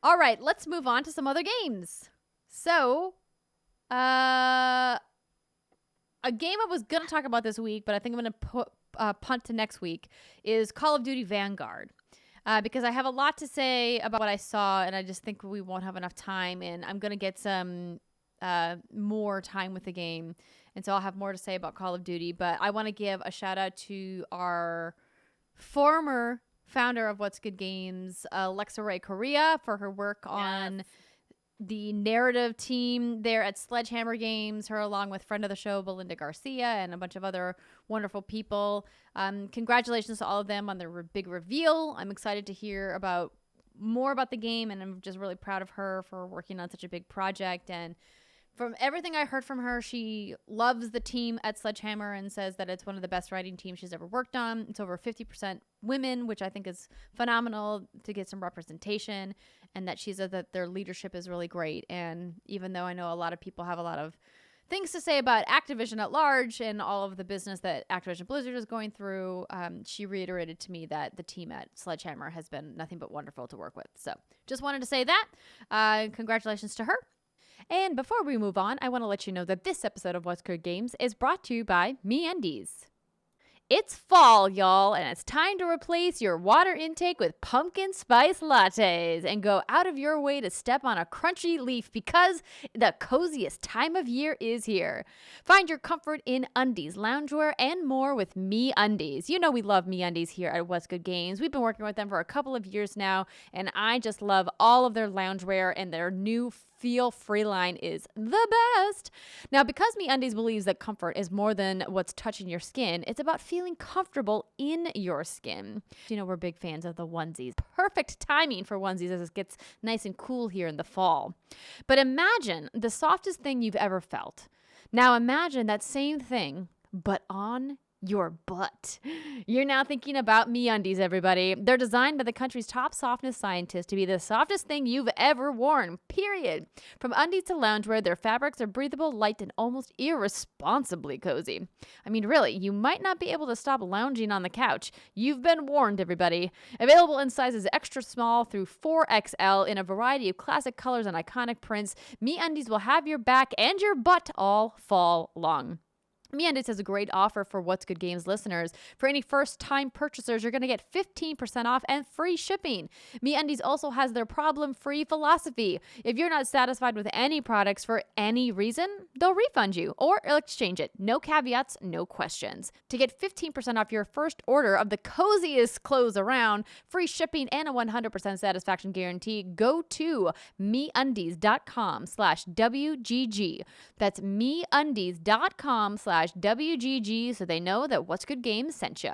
All right, let's move on to some other games. So, a game I was going to talk about this week, but I think I'm going to punt to next week, is Call of Duty Vanguard. Because I have a lot to say about what I saw, and I just think we won't have enough time, and I'm going to get some more time with the game. And so I'll have more to say about Call of Duty, but I want to give a shout out to our former founder of What's Good Games, Alexa Ray Correa, for her work on the narrative team there at Sledgehammer Games, her along with friend of the show, Belinda Garcia, and a bunch of other wonderful people. Congratulations to all of them on their big reveal. I'm excited to hear more about the game, and I'm just really proud of her for working on such a big project. And from everything I heard from her, she loves the team at Sledgehammer and says that it's one of the best writing teams she's ever worked on. It's over 50% women, which I think is phenomenal to get some representation, and that she said that their leadership is really great. And even though I know a lot of people have a lot of things to say about Activision at large and all of the business that Activision Blizzard is going through, she reiterated to me that the team at Sledgehammer has been nothing but wonderful to work with. So just wanted to say that. Congratulations to her. And before we move on, I want to let you know that this episode of What's Good Games is brought to you by MeUndies. It's fall, y'all, and it's time to replace your water intake with pumpkin spice lattes and go out of your way to step on a crunchy leaf because the coziest time of year is here. Find your comfort in undies, loungewear, and more with MeUndies. You know we love MeUndies here at What's Good Games. We've been working with them for a couple of years now, and I just love all of their loungewear, and their new Feel Free line is the best. Now, because MeUndies believes that comfort is more than what's touching your skin, it's about feeling comfortable in your skin. You know, we're big fans of the onesies. Perfect timing for onesies as it gets nice and cool here in the fall. But imagine the softest thing you've ever felt. Now imagine that same thing, but on your butt. You're now thinking about MeUndies, everybody. They're designed by the country's top softness scientists to be the softest thing you've ever worn, period. From undies to loungewear, their fabrics are breathable, light, and almost irresponsibly cozy. I mean, really, you might not be able to stop lounging on the couch. You've been warned, everybody. Available in sizes extra small through 4XL in a variety of classic colors and iconic prints, MeUndies will have your back and your butt all fall long. MeUndies has a great offer for What's Good Games listeners. For any first-time purchasers, you're going to get 15% off and free shipping. MeUndies also has their problem-free philosophy. If you're not satisfied with any products for any reason, they'll refund you or exchange it. No caveats, no questions. To get 15% off your first order of the coziest clothes around, free shipping, and a 100% satisfaction guarantee, go to MeUndies.com/WGG. That's MeUndies.com/WGG so they know that What's Good Games sent you.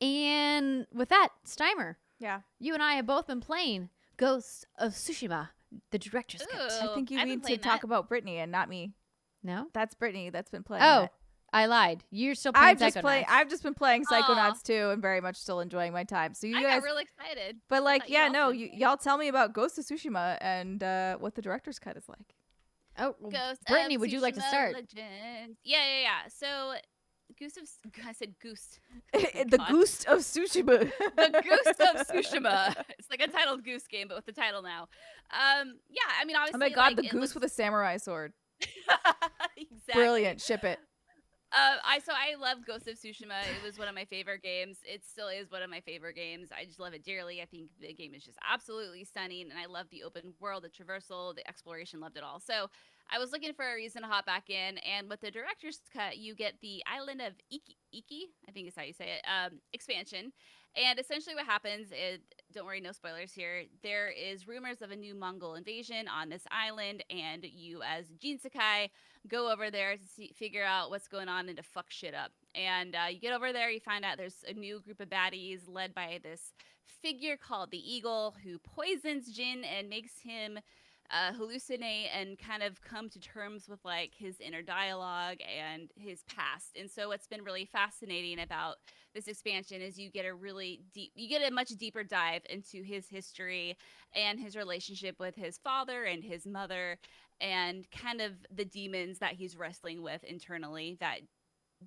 And with that, Steimer, Yeah. you and I have both been playing Ghost of Tsushima, the director's cut. I think you I've been need to playing talk that. about Brittany and not me. No? That's Brittany that's been playing Oh, that. I lied. You're still playing Psychonauts. I've just been playing Aw. Psychonauts too and very much still enjoying my time. So you I guys got real excited. But like, thought you yeah, also no, did. y'all tell me about Ghost of Tsushima and what the director's cut is like. Oh, well, Ghost Brittany, of would you like to Tsushima start? Legends. Yeah. So, I said goose. The God. Ghost of Tsushima. The Ghost of Tsushima. It's like a titled goose game, but with the title now. Yeah, I mean, obviously. Oh my god, like, the it goose looks- with a samurai sword. Exactly. Brilliant. Ship it. I love Ghost of Tsushima. It was one of my favorite games. It still is one of my favorite games. I just love it dearly. I think the game is just absolutely stunning, and I love the open world, the traversal, the exploration. Loved it all. So I was looking for a reason to hop back in, and with the director's cut, you get the Island of Iki, I think is how you say it, expansion. And essentially what happens is, don't worry, no spoilers here, there is rumors of a new Mongol invasion on this island, and you as Jin Sakai go over there to figure out what's going on and to fuck shit up. And you get over there, you find out there's a new group of baddies led by this figure called the Eagle who poisons Jin and makes him hallucinate and kind of come to terms with like his inner dialogue and his past. And so what's been really fascinating about this expansion is you get a much deeper dive into his history and his relationship with his father and his mother and kind of the demons that he's wrestling with internally that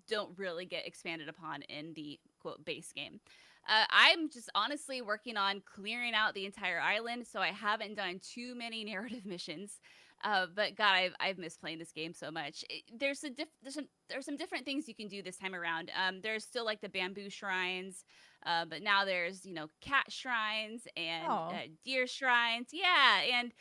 don't really get expanded upon in the quote base game. I'm just honestly working on clearing out the entire island, so I haven't done too many narrative missions. But God, I've missed playing this game so much. There's some different things you can do this time around. There's still like the bamboo shrines, but now there's cat shrines and deer shrines. Yeah, and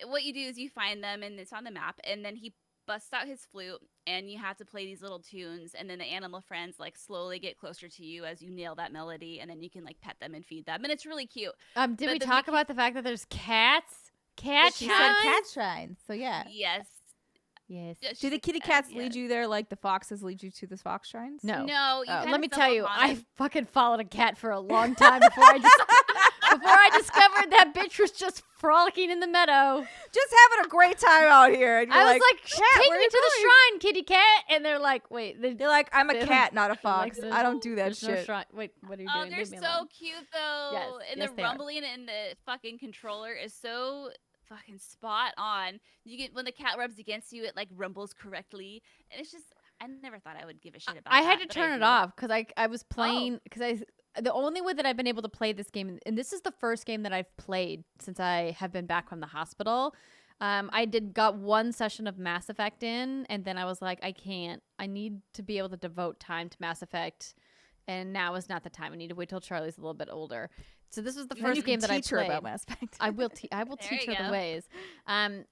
what you do is you find them, and it's on the map, and then he busts out his flute, and you have to play these little tunes, and then the animal friends like slowly get closer to you as you nail that melody, and then you can like pet them and feed them, and it's really cute. Did we talk about the fact that there's cats? Cat She shrines? said cat shrines. So yeah. Yes. Yes. Just Do the like kitty that, cats yeah. lead you there like the foxes lead you to the fox shrines? No. No, you Oh. kinda Let me stumble tell you, upon I it. fucking followed a cat for a long time before I discovered that bitch was just frolicking in the meadow. Just having a great time out here. And you're I was like, "Cat, take where me you to the going?" shrine, kitty cat. And they're like, wait. They're like, I'm a They don't- cat, not a they're like, fox. there's- I don't do that there's no shit. shrine. Wait, what are you Oh, doing? they're Leave me so alone. cute though. Yes, And yes, the they are. rumbling in the fucking controller is so fucking spot on. You get when the cat rubs against you, it like rumbles correctly, and it's just I never thought I would give a shit about. I had that, to but turn it do. off because I was playing the only way that I've been able to play this game, and this is the first game that I've played since I have been back from the hospital. I got one session of Mass Effect in, and then I was like, I can't. I need to be able to devote time to Mass Effect, and now is not the time. I need to wait till Charlie's a little bit older. So this was the first game that I played. Teach her about Mass Effect. I will teach her the ways.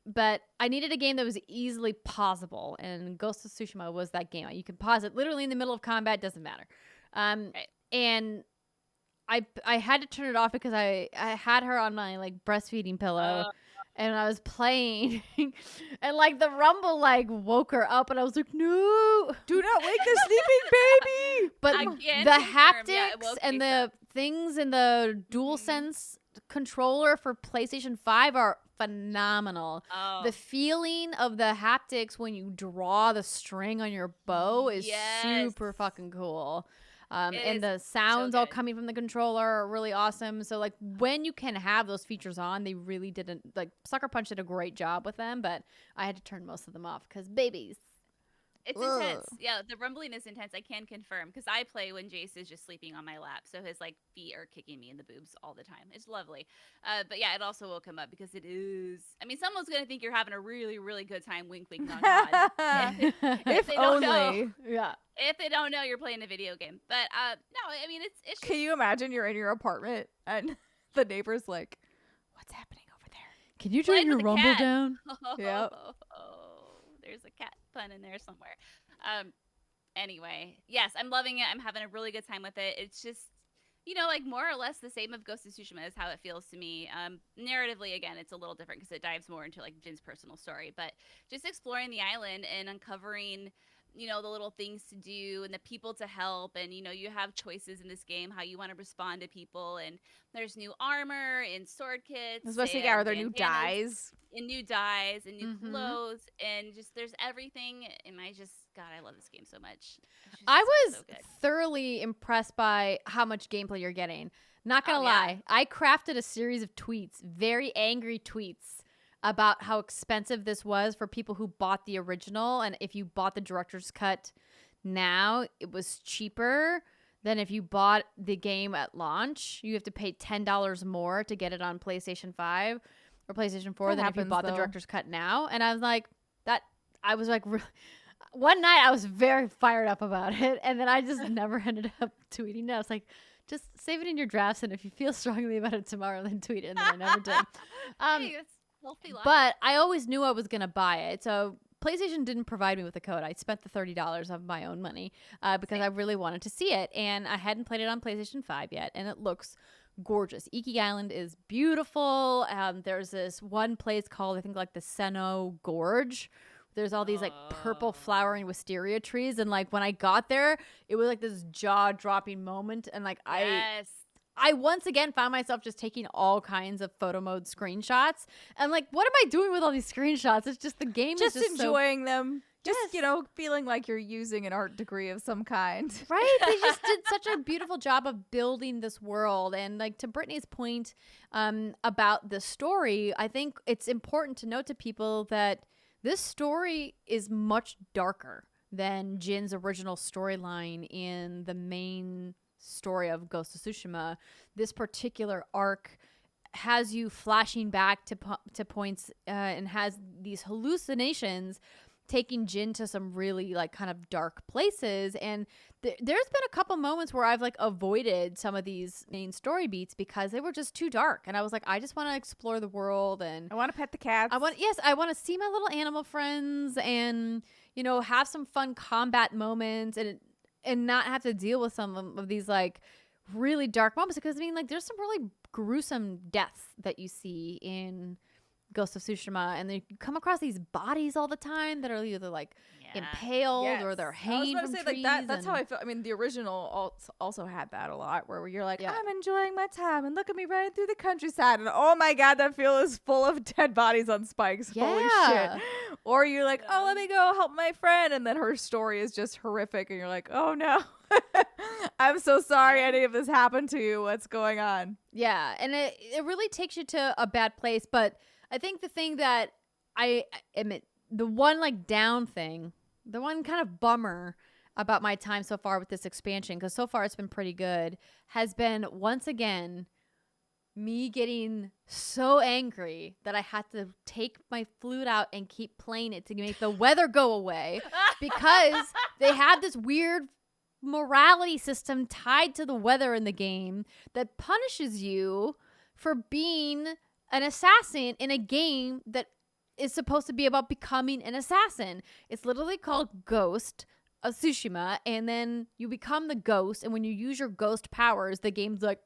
But I needed a game that was easily pausable, and Ghost of Tsushima was that game. You can pause it literally in the middle of combat, doesn't matter. Right. And I had to turn it off because I had her on my like breastfeeding pillow. And I was playing, and like the rumble like woke her up, and I was like, "No, do not wake the sleeping baby!" But the haptics and the things in the DualSense controller for PlayStation 5 are phenomenal. The feeling of the haptics when you draw the string on your bow is super fucking cool. And the sounds all coming from the controller are really awesome. So like when you can have those features on, they really didn't like Sucker Punch did a great job with them, but I had to turn most of them off because babies. It's intense. Yeah, the rumbling is intense. I can confirm because I play when Jace is just sleeping on my lap, so his like feet are kicking me in the boobs all the time. It's lovely. But yeah, it also will come up because it is. I mean, someone's gonna think you're having a really, really good time. Wink, wink, nod, nod. if they don't know, yeah. If they don't know, you're playing a video game. But no, I mean it's. Just... Can you imagine you're in your apartment and the neighbor's like, "What's happening over there? Can you turn your rumble down?" Yeah. There's a cat pun in there somewhere. Anyway, yes, I'm loving it. I'm having a really good time with it. It's just, you know, like more or less the same of Ghost of Tsushima is how it feels to me. Narratively, again, it's a little different because it dives more into like Jin's personal story, but just exploring the island and uncovering, you know, the little things to do and the people to help. And, you know, you have choices in this game, how you want to respond to people. And there's new armor and sword kits. Especially, are there new dyes? And new dyes and new clothes. And just, there's everything. And God, I love this game so much. I was thoroughly impressed by how much gameplay you're getting. Not gonna lie. I crafted a series of tweets, very angry tweets, about how expensive this was for people who bought the original. And if you bought the director's cut now, it was cheaper than if you bought the game at launch. You have to pay $10 more to get it on PlayStation 5 or PlayStation 4 than if you bought the director's cut now. And I was like, one night I was very fired up about it. And then I just never ended up tweeting it. I was like, just save it in your drafts. And if you feel strongly about it tomorrow, then tweet it. And then I never did. Hey, but I always knew I was going to buy it. So PlayStation didn't provide me with a code. I spent the $30 of my own money because I really wanted to see it. And I hadn't played it on PlayStation 5 yet. And it looks gorgeous. Iki Island is beautiful. There's this one place called, I think, like the Seno Gorge. There's all these like purple flowering wisteria trees. And like when I got there, it was like this jaw-dropping moment. And like I once again found myself just taking all kinds of photo mode screenshots. And like, what am I doing with all these screenshots? It's just the game just is just enjoying them. Just, you know, feeling like you're using an art degree of some kind. Right? They just did such a beautiful job of building this world. And like to Brittany's point about the story, I think it's important to note to people that this story is much darker than Jin's original storyline in the main story of Ghost of Tsushima. This particular arc has you flashing back to points and has these hallucinations taking Jin to some really like kind of dark places. And there's been a couple moments where I've like avoided some of these main story beats because they were just too dark. And I was like, I just want to explore the world and I want to pet the cats. I want to see my little animal friends and, you know, have some fun combat moments and not have to deal with some of these like really dark moments. Because I mean, like there's some really gruesome deaths that you see in Ghost of Tsushima, and you come across these bodies all the time that are either like impaled or they're hanging from trees. Like that's how I feel. I mean, the original also had that a lot, where you're like, I'm enjoying my time, and look at me running through the countryside, and oh my god, that field is full of dead bodies on spikes. Yeah. Holy shit! Or you're like, oh, let me go help my friend, and then her story is just horrific, and you're like, oh no. I'm so sorry any of this happened to you. What's going on? Yeah, and it really takes you to a bad place, but I think the thing that I admit, the one like down thing, the one kind of bummer about my time so far with this expansion, because so far it's been pretty good, has been once again me getting so angry that I had to take my flute out and keep playing it to make the weather go away because they have this weird morality system tied to the weather in the game that punishes you for being an assassin in a game that is supposed to be about becoming an assassin. It's literally called Ghost of Tsushima, and then you become the ghost, and when you use your ghost powers, the game's like,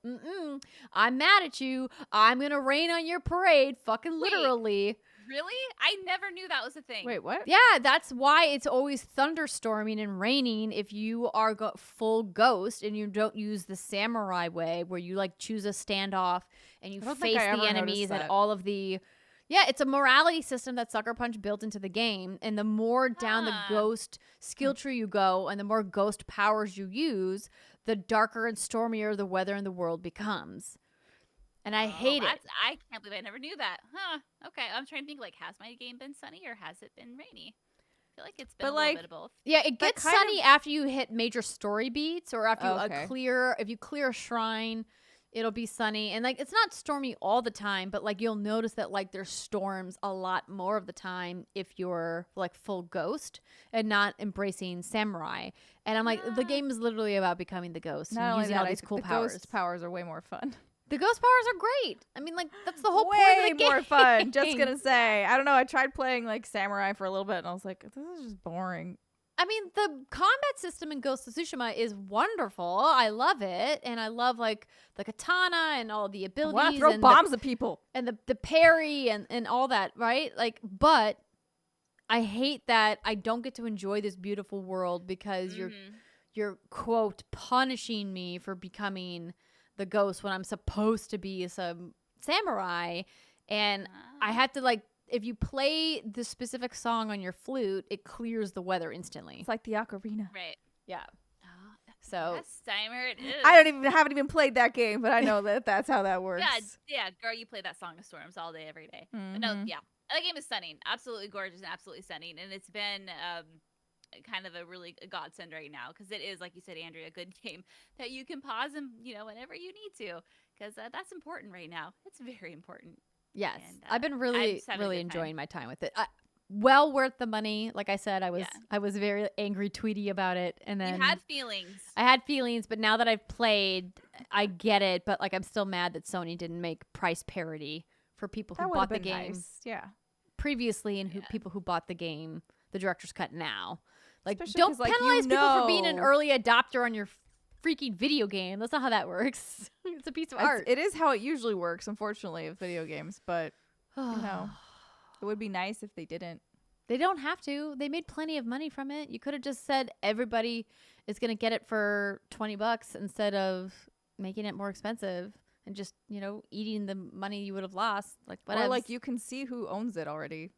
I'm mad at you. I'm gonna rain on your parade, fucking literally. Really? I never knew that was a thing. Wait, what? Yeah, that's why it's always thunderstorming and raining if you are full ghost and you don't use the samurai way where you like choose a standoff and you face the enemies and all of the... Yeah, it's a morality system that Sucker Punch built into the game, and the more down the ghost skill tree you go and the more ghost powers you use, the darker and stormier the weather in the world becomes. And I hate it. I can't believe I never knew that. Huh. Okay, I'm trying to think, like, has my game been sunny or has it been rainy? I feel like it's been a little bit of both. Yeah, it gets sunny after you hit major story beats or after if you clear a shrine, it'll be sunny. And like it's not stormy all the time, but like you'll notice that like there's storms a lot more of the time if you're like full ghost and not embracing samurai. And I'm like, the game is literally about becoming the ghost and using all these cool powers. The ghost powers are way more fun. The ghost powers are great. I mean, like, that's the whole point of the game. Way more fun. Just gonna say. I don't know. I tried playing, like, Samurai for a little bit, and I was like, this is just boring. I mean, the combat system in Ghost of Tsushima is wonderful. I love it. And I love, like, the katana and all the abilities. I want to throw bombs at people. And the parry and all that, right? Like, but I hate that I don't get to enjoy this beautiful world because you're, quote, punishing me for becoming the ghost when I'm supposed to be some samurai. And I had to like, if you play the specific song on your flute, it clears the weather instantly. It's like the ocarina. Right. Yeah. So yes, Steimer, it is. I haven't even played that game, but I know that's how that works. Yeah, girl, you play that Song of Storms all day, every day. But no, yeah, that game is stunning, absolutely gorgeous, and absolutely stunning, and it's been kind of a really godsend right now because it is, like you said, Andrea, a good game that you can pause and whenever you need to, because that's important right now. It's very important. Yes, and, I've been really enjoying my time with it. Well worth the money. Like I said, I was very angry, tweety about it, and then you had feelings. I had feelings, but now that I've played, I get it. But like, I'm still mad that Sony didn't make price parity for people who bought the game. Nice. Yeah. Previously, and people who bought the game, the director's cut now. Like, especially don't penalize people for being an early adopter on your freaking video game. That's not how that works. It's a piece of art. It is how it usually works, unfortunately, with video games. But, it would be nice if they didn't. They don't have to. They made plenty of money from it. You could have just said everybody is going to get it for $20 instead of making it more expensive and just, eating the money you would have lost. Like, whatever. Or, like, you can see who owns it already.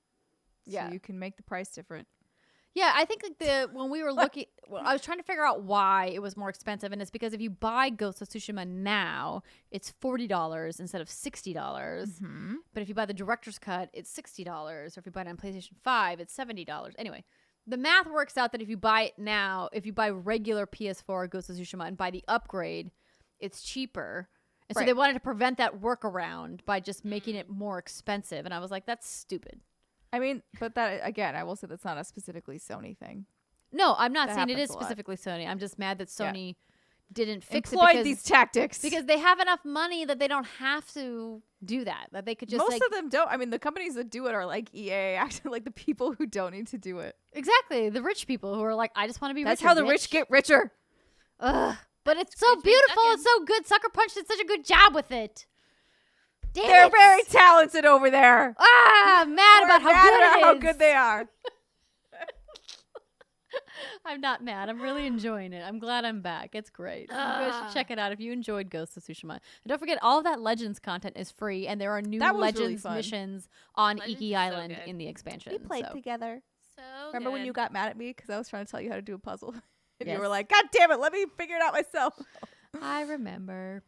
So you can make the price different. Yeah, I think like when we were looking, I was trying to figure out why it was more expensive, and it's because if you buy Ghost of Tsushima now, it's $40 instead of $60. But if you buy the director's cut, it's $60. Or if you buy it on PlayStation 5, it's $70. Anyway, the math works out that if you buy it now, if you buy regular PS4 Ghost of Tsushima and buy the upgrade, it's cheaper. And so they wanted to prevent that workaround by just making it more expensive, and I was like, that's stupid. I mean, but that, again, I will say that's not a specifically Sony thing. No, I'm not saying it is specifically Sony. I'm just mad that Sony didn't fix Employed these tactics. Because they have enough money that they don't have to do that. That they could just Most of them don't. I mean, the companies that do it are like EA, actually like the people who don't need to do it. Exactly. The rich people who are like, I just want to be rich. That's how the rich get richer. Ugh. But it's so beautiful. It's so good. Sucker Punch did such a good job with it. They're very talented over there. Mad about how good they are. I'm not mad. I'm really enjoying it. I'm glad I'm back. It's great. You guys should check it out if you enjoyed Ghost of Tsushima. And don't forget, all of that Legends content is free, and there are new Legends missions on Iki Island in the expansion. We played together. So remember when you got mad at me because I was trying to tell you how to do a puzzle? And you were like, God damn it, let me figure it out myself. I remember.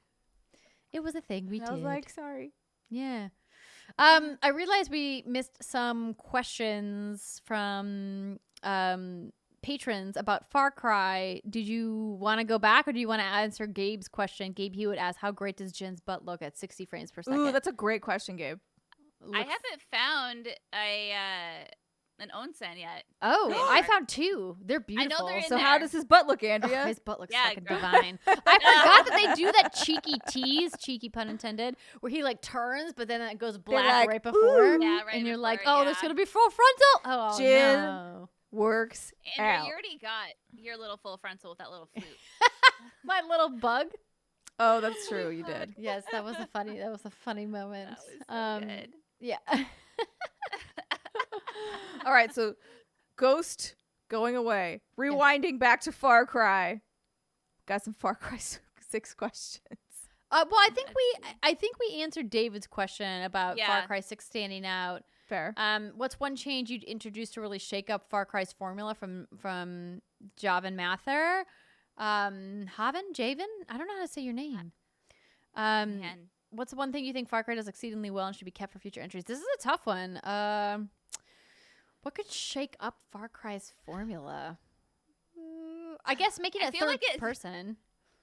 It was a thing we did. I was like, sorry. Yeah. I realized we missed some questions from patrons about Far Cry. Did you want to go back, or do you want to answer Gabe's question? Gabe Hewitt asked, how great does Jin's butt look at 60 frames per second? Ooh, that's a great question, Gabe. I haven't found an onsen yet. Oh, I found 2. They're beautiful. they're in So there. how does his butt look, Andrea? His butt looks Yeah, fucking girl. divine. I forgot that they do that cheeky tease, cheeky pun intended, where he like turns, but then it goes black like, right before. ooh. Yeah, right And you're like, before, oh, yeah. there's going to be full frontal. Oh, Jin. no. Works Andrea, out. you already got your little full frontal with that little flute. My little bug. Oh, that's true. You did. Yes, that was a funny moment. That was so good. Yeah. All right, so Ghost going away. Rewinding back to Far Cry. Got some Far Cry 6 questions. Well, I think we answered David's question about Far Cry 6 standing out. Fair. What's one change you'd introduce to really shake up Far Cry's formula from Javan Mather? Javen? I don't know how to say your name. Man. What's one thing you think Far Cry does exceedingly well and should be kept for future entries? This is a tough one. What could shake up Far Cry's formula? I guess making it feel third like person.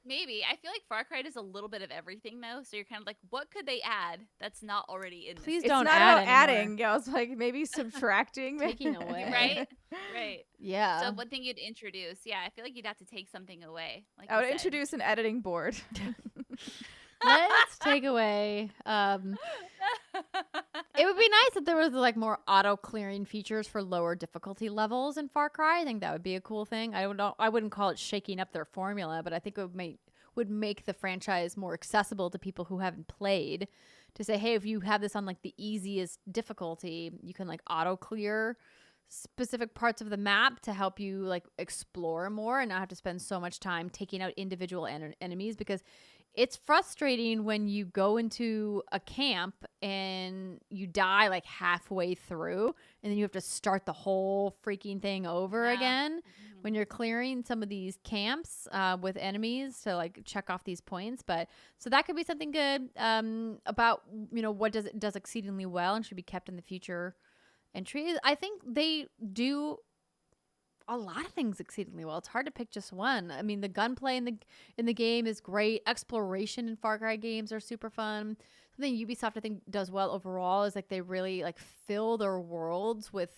Maybe. I feel like Far Cry does a little bit of everything, though. So you're kind of like, what could they add that's not already in Please this? don't it's not add about anymore. adding. Yeah, I was like, maybe subtracting. Taking away. Right? Right. Yeah. So one thing you'd introduce, I feel like you'd have to take something away. Like I you would said. introduce an editing board. Let's take away. It would be nice if there was like more auto clearing features for lower difficulty levels in Far Cry. I think that would be a cool thing. I wouldn't call it shaking up their formula, but I think it would make the franchise more accessible to people who haven't played. To say, hey, if you have this on like the easiest difficulty, you can like auto clear specific parts of the map to help you like explore more and not have to spend so much time taking out individual enemies, because it's frustrating when you go into a camp and you die like halfway through and then you have to start the whole freaking thing over again when you're clearing some of these camps with enemies to like check off these points. But so that could be something good about, what does exceedingly well and should be kept in the future entries. I think they do a lot of things exceedingly well. It's hard to pick just one. I mean, the gunplay in the game is great. Exploration in Far Cry games are super fun. Something Ubisoft I think does well overall is like they really like fill their worlds with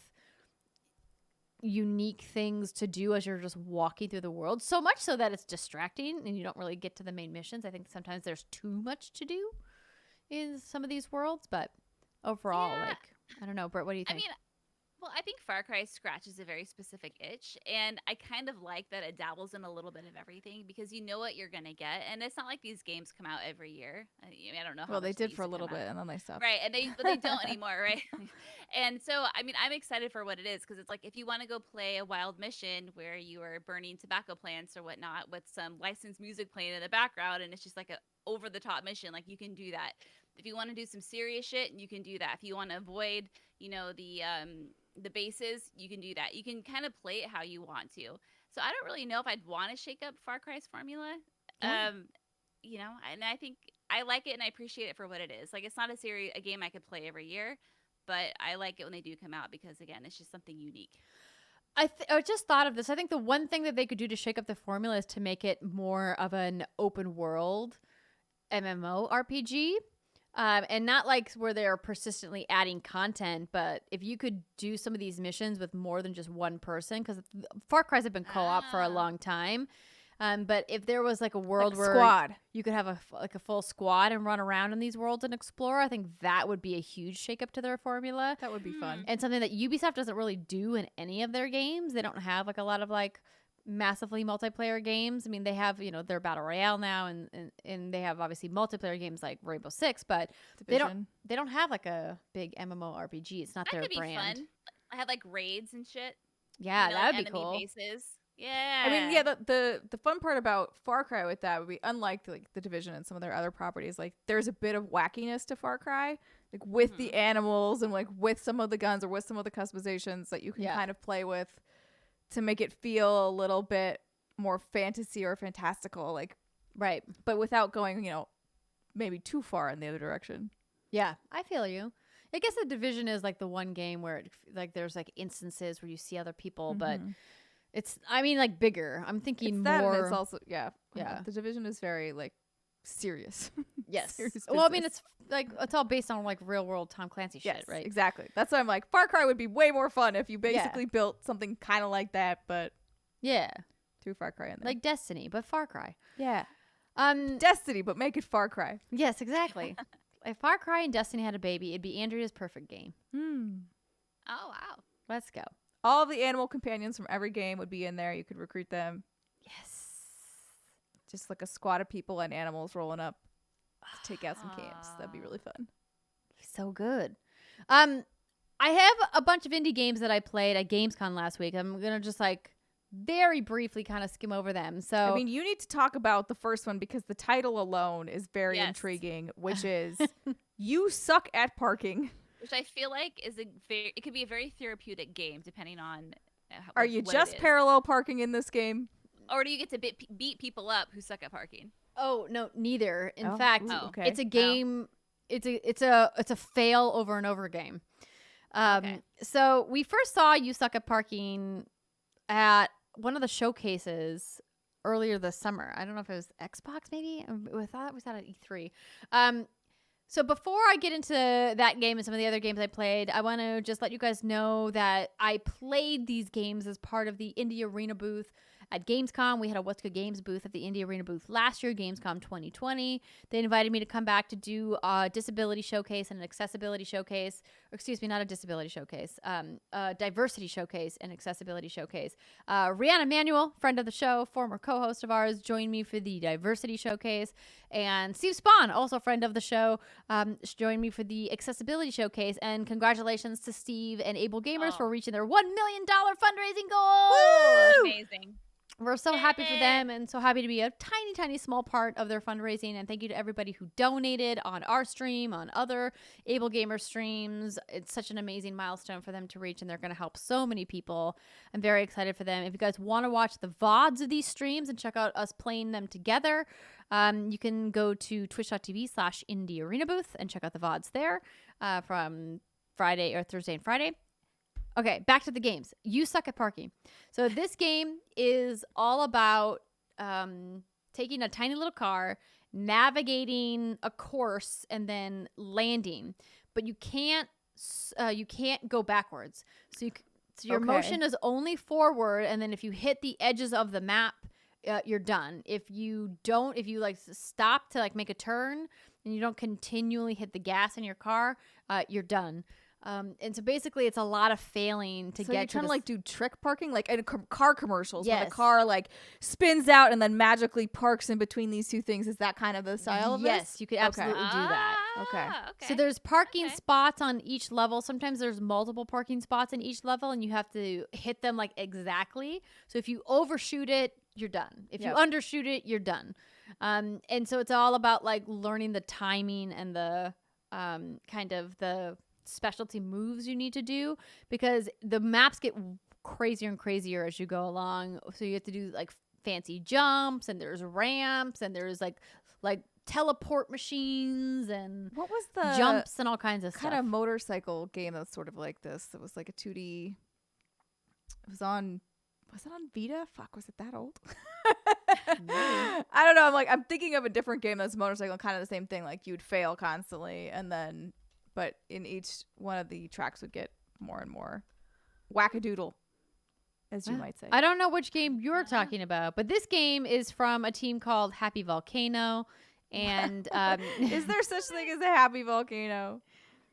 unique things to do as you're just walking through the world. So much so that it's distracting and you don't really get to the main missions. I think sometimes there's too much to do in some of these worlds, but overall, I don't know, Britt, what do you think? I think Far Cry scratches a very specific itch, and I kind of like that it dabbles in a little bit of everything because you know what you're going to get, and it's not like these games come out every year. I don't know how Well, they much did used for a to little come bit, out. and then they stopped. Right, but they don't anymore, right? And so, I'm excited for what it is because it's like if you want to go play a wild mission where you are burning tobacco plants or whatnot with some licensed music playing in the background, and it's just like a over-the-top mission, like you can do that. If you want to do some serious shit, you can do that. If you want to avoid, the bases, you can do that. You can kind of play it how you want to. So I don't really know if I'd want to shake up Far Cry's formula. Yeah. And I think I like it and I appreciate it for what it is. Like it's not a game I could play every year, but I like it when they do come out because again, it's just something unique. I just thought of this. I think the one thing that they could do to shake up the formula is to make it more of an open world MMO RPG. And not like where they're persistently adding content, but if you could do some of these missions with more than just one person, because Far Cry's have been co-op for a long time. But if there was like a world Like where squad. you could have a full squad and run around in these worlds and explore, I think that would be a huge shakeup to their formula. That would be fun. And something that Ubisoft doesn't really do in any of their games. They don't have like a lot of like massively multiplayer games. I mean, they have, their battle royale now and they have obviously multiplayer games like Rainbow Six, but Division. they don't have like a big MMORPG. It's not That their could be brand. fun. I had like raids and shit. Yeah, that would be enemy cool. bases. Yeah. I mean, the fun part about Far Cry with that would be unlike like the Division and some of their other properties, like there's a bit of wackiness to Far Cry, like with the animals and like with some of the guns or with some of the customizations that you can kind of play with to make it feel a little bit more fantasy or fantastical, like Right. but without going, maybe too far in the other direction. Yeah, I feel you. I guess the Division is like the one game where like there's like instances where you see other people, but I mean, like bigger. I'm thinking It's that, more. and it's also yeah. Yeah. The Division is very like serious. Yes. Serious Well, I mean, business. it's like it's all based on like real world Tom Clancy shit, Yes, right? exactly. That's why I'm like, Far Cry would be way more fun if you basically built something kind of like that, but Yeah. threw Far Cry in there. Like Destiny, but Far Cry. yeah, Destiny, but make it Far Cry. Yes, exactly. If Far Cry and Destiny had a baby, it'd be Andrea's perfect game. Oh wow. Let's go. All of the animal companions from every game would be in there. You could recruit them. Yes. Just like a squad of people and animals rolling up to take out some camps. That'd be really fun. So good. I have a bunch of indie games that I played at Gamescom last week. I'm gonna just like very briefly kind of skim over them. So I mean, you need to talk about the first one because the title alone is very Yes. intriguing, which is You Suck at Parking. Which I feel like is it could be a very therapeutic game depending on. Are you what just it is. parallel parking in this game? Or do you get to beat people up who suck at parking? oh no, neither. In Oh, fact, ooh, okay. it's a game. It's a fail over and over game. Okay. So we first saw You Suck at Parking at one of the showcases earlier this summer. I don't know if it was Xbox, maybe. We thought it was at E3. So before I get into that game and some of the other games I played, I want to just let you guys know that I played these games as part of the Indie Arena booth at Gamescom. We had a What's Good Games booth at the Indie Arena booth last year, Gamescom 2020. They invited me to come back to do a disability showcase and an accessibility showcase. Or excuse me, not a disability showcase. A diversity showcase and accessibility showcase. Rihanna Manuel, friend of the show, former co-host of ours, joined me for the diversity showcase. And Steve Spahn, also friend of the show, joined me for the accessibility showcase. And congratulations to Steve and Able Gamers for reaching their $1 million fundraising goal. Amazing. We're so happy for them and so happy to be a tiny, tiny small part of their fundraising. And thank you to everybody who donated on our stream, on other Able Gamer streams. It's such an amazing milestone for them to reach, and they're going to help so many people. I'm very excited for them. If you guys want to watch the VODs of these streams and check out us playing them together, you can go to twitch.tv/Indie Arena Booth and check out the VODs there from Friday or Thursday and Friday. Okay, back to the games. You Suck at Parking. So this game is all about taking a tiny little car, navigating a course, and then landing. But you can't go backwards. So your motion is only forward, and then if you hit the edges of the map, you're done. If you like stop to like make a turn and you don't continually hit the gas in your car, you're done. And so basically it's a lot of failing to So get you're to trying to this- like do trick parking, like in car commercials when Yes. the car like spins out and then magically parks in between these two things. Is that kind of the style of Yes, this? you could absolutely do that. Okay. So there's parking Okay. spots on each level. Sometimes there's multiple parking spots in each level, and you have to hit them like exactly. So if you overshoot it, you're done. If you undershoot it, you're done. And so it's all about like learning the timing and the kind of the specialty moves you need to do, because the maps get crazier and crazier as you go along. So you have to do like fancy jumps, and there's ramps, and there's like teleport machines and What was the jumps and all kinds of kind stuff. of motorcycle game that's sort of like this? It was like a 2D. It was on. Was it on Vita? Fuck, was it that old? I don't know. I'm thinking of a different game that's motorcycle, kind of the same thing. Like you'd fail constantly, and then, but in each one of the tracks would get more and more wackadoodle, as you might say. I don't know which game you're talking about, but this game is from a team called Happy Volcano. And Is there such thing as a happy volcano?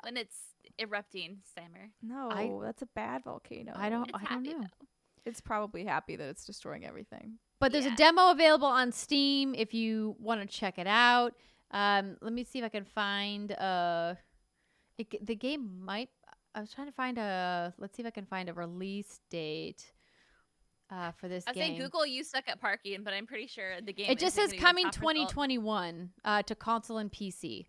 When it's erupting, Steimer. No, that's a bad volcano. I don't It's happy, know. though. It's probably happy that it's destroying everything. But there's Yeah. a demo available on Steam if you want to check it out. Let me see if I can find the game might. I was trying to find let's see if I can find a release date for this I was game. saying Google "You suck at parking," but I'm pretty sure the game. It just isn't says gonna be coming the top result. 2021 to console and PC.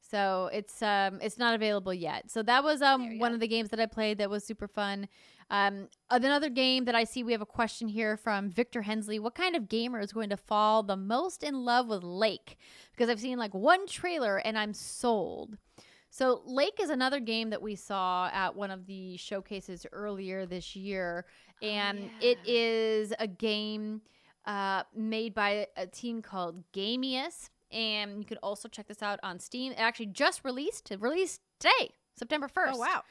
So it's not available yet. So that was you one go. of the games that I played that was super fun. Another game that I see, we have a question here from Victor Hensley. What kind of gamer is going to fall the most in love with Lake? Because I've seen like one trailer and I'm sold. So Lake is another game that we saw at one of the showcases earlier this year. And it is a game made by a team called Gamius. And you can also check this out on Steam. It actually just released. It released today, September 1st. Oh,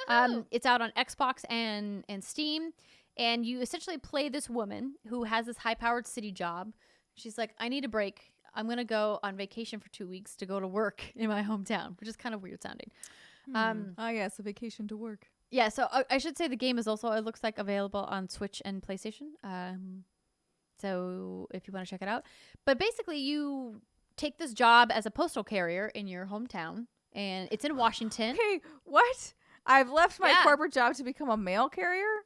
wow. It's out on Xbox and Steam. And you essentially play this woman who has this high-powered city job. She's like, I need a break. I'm going to go on vacation for 2 weeks to go to work in my hometown, which is kind of weird sounding. Yes, a vacation to work. Yeah, so I should say the game is also, it looks like, available on Switch and PlayStation. So if you want to check it out. But basically, you take this job as a postal carrier in your hometown, and it's in Washington. Okay, what? I've left my corporate job to become a mail carrier?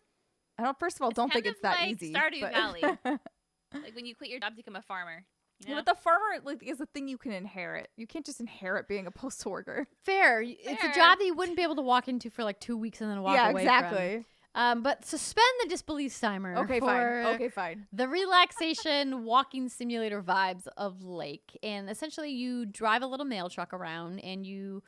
First of all, don't think it's that easy. Stardew Valley. Like when you quit your job to become a farmer. You know? Yeah, but the farmer is a thing you can inherit. You can't just inherit being a postal worker. Fair. It's a job that you wouldn't be able to walk into for like 2 weeks and then walk away exactly. from. But suspend the disbelief, Steimer. Okay, fine. Okay, fine. The relaxation walking simulator vibes of Lake. And essentially you drive a little mail truck around and you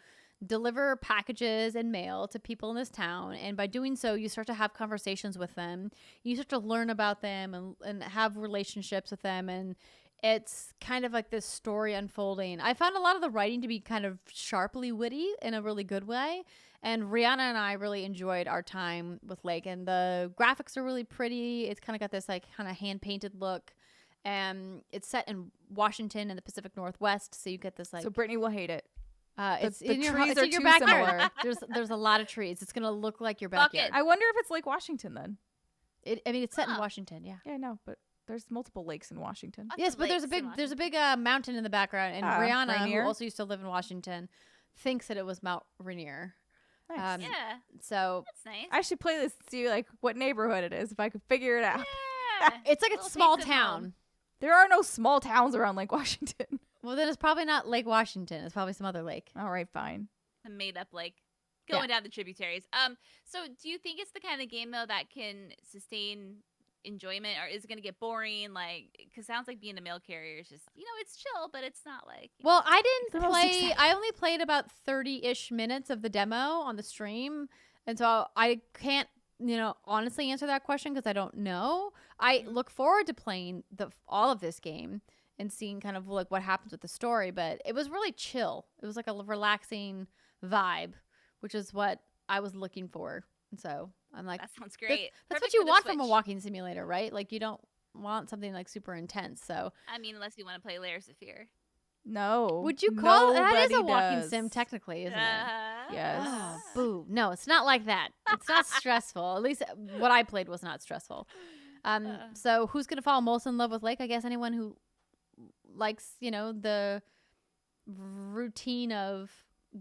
deliver packages and mail to people in this town. And by doing so, you start to have conversations with them. You start to learn about them and have relationships with them. And it's kind of like this story unfolding. I found a lot of the writing to be kind of sharply witty in a really good way. And Rihanna and I really enjoyed our time with Lake. And the graphics are really pretty. It's kind of got this like kind of hand-painted look. And it's set in Washington in the Pacific Northwest. So you get this like... So Brittany will hate it. It's the in your, trees it's are in your too backyard. similar. There's a lot of trees. It's going to look like your backyard. I wonder if it's Lake Washington then. It's set in Washington, yeah. Yeah, I know, but... There's multiple lakes in Washington. Yes, but there's a big mountain in the background, and Rihanna, Rainier? who also used to live in Washington, thinks that it was Mount Rainier. Nice. So that's nice. I should play this to see like what neighborhood it is if I could figure it out. Yeah. It's like a small town. There are no small towns around Lake Washington. Well, then it's probably not Lake Washington. It's probably some other lake. All right, fine. A made up lake. Going down the tributaries. So do you think it's the kind of game though that can sustain enjoyment, or is it going to get boring? Like, because sounds like being a mail carrier is just, it's chill, but it's not like. Well, I didn't play. I only played about 30-ish minutes of the demo on the stream, and so I can't, honestly answer that question because I don't know. I look forward to playing all of this game and seeing kind of like what happens with the story, but it was really chill. It was like a relaxing vibe, which is what I was looking for, and so. I'm like, that sounds great. That's what you want from a walking simulator, right? Like you don't want something like super intense. So I mean, unless you want to play Layers of Fear. No. Would you call that is a nobody walking does. sim technically, isn't it? Yes. Oh, boo. No, it's not like that. It's not stressful. At least what I played was not stressful. So who's gonna fall most in love with Lake? I guess anyone who likes, the routine of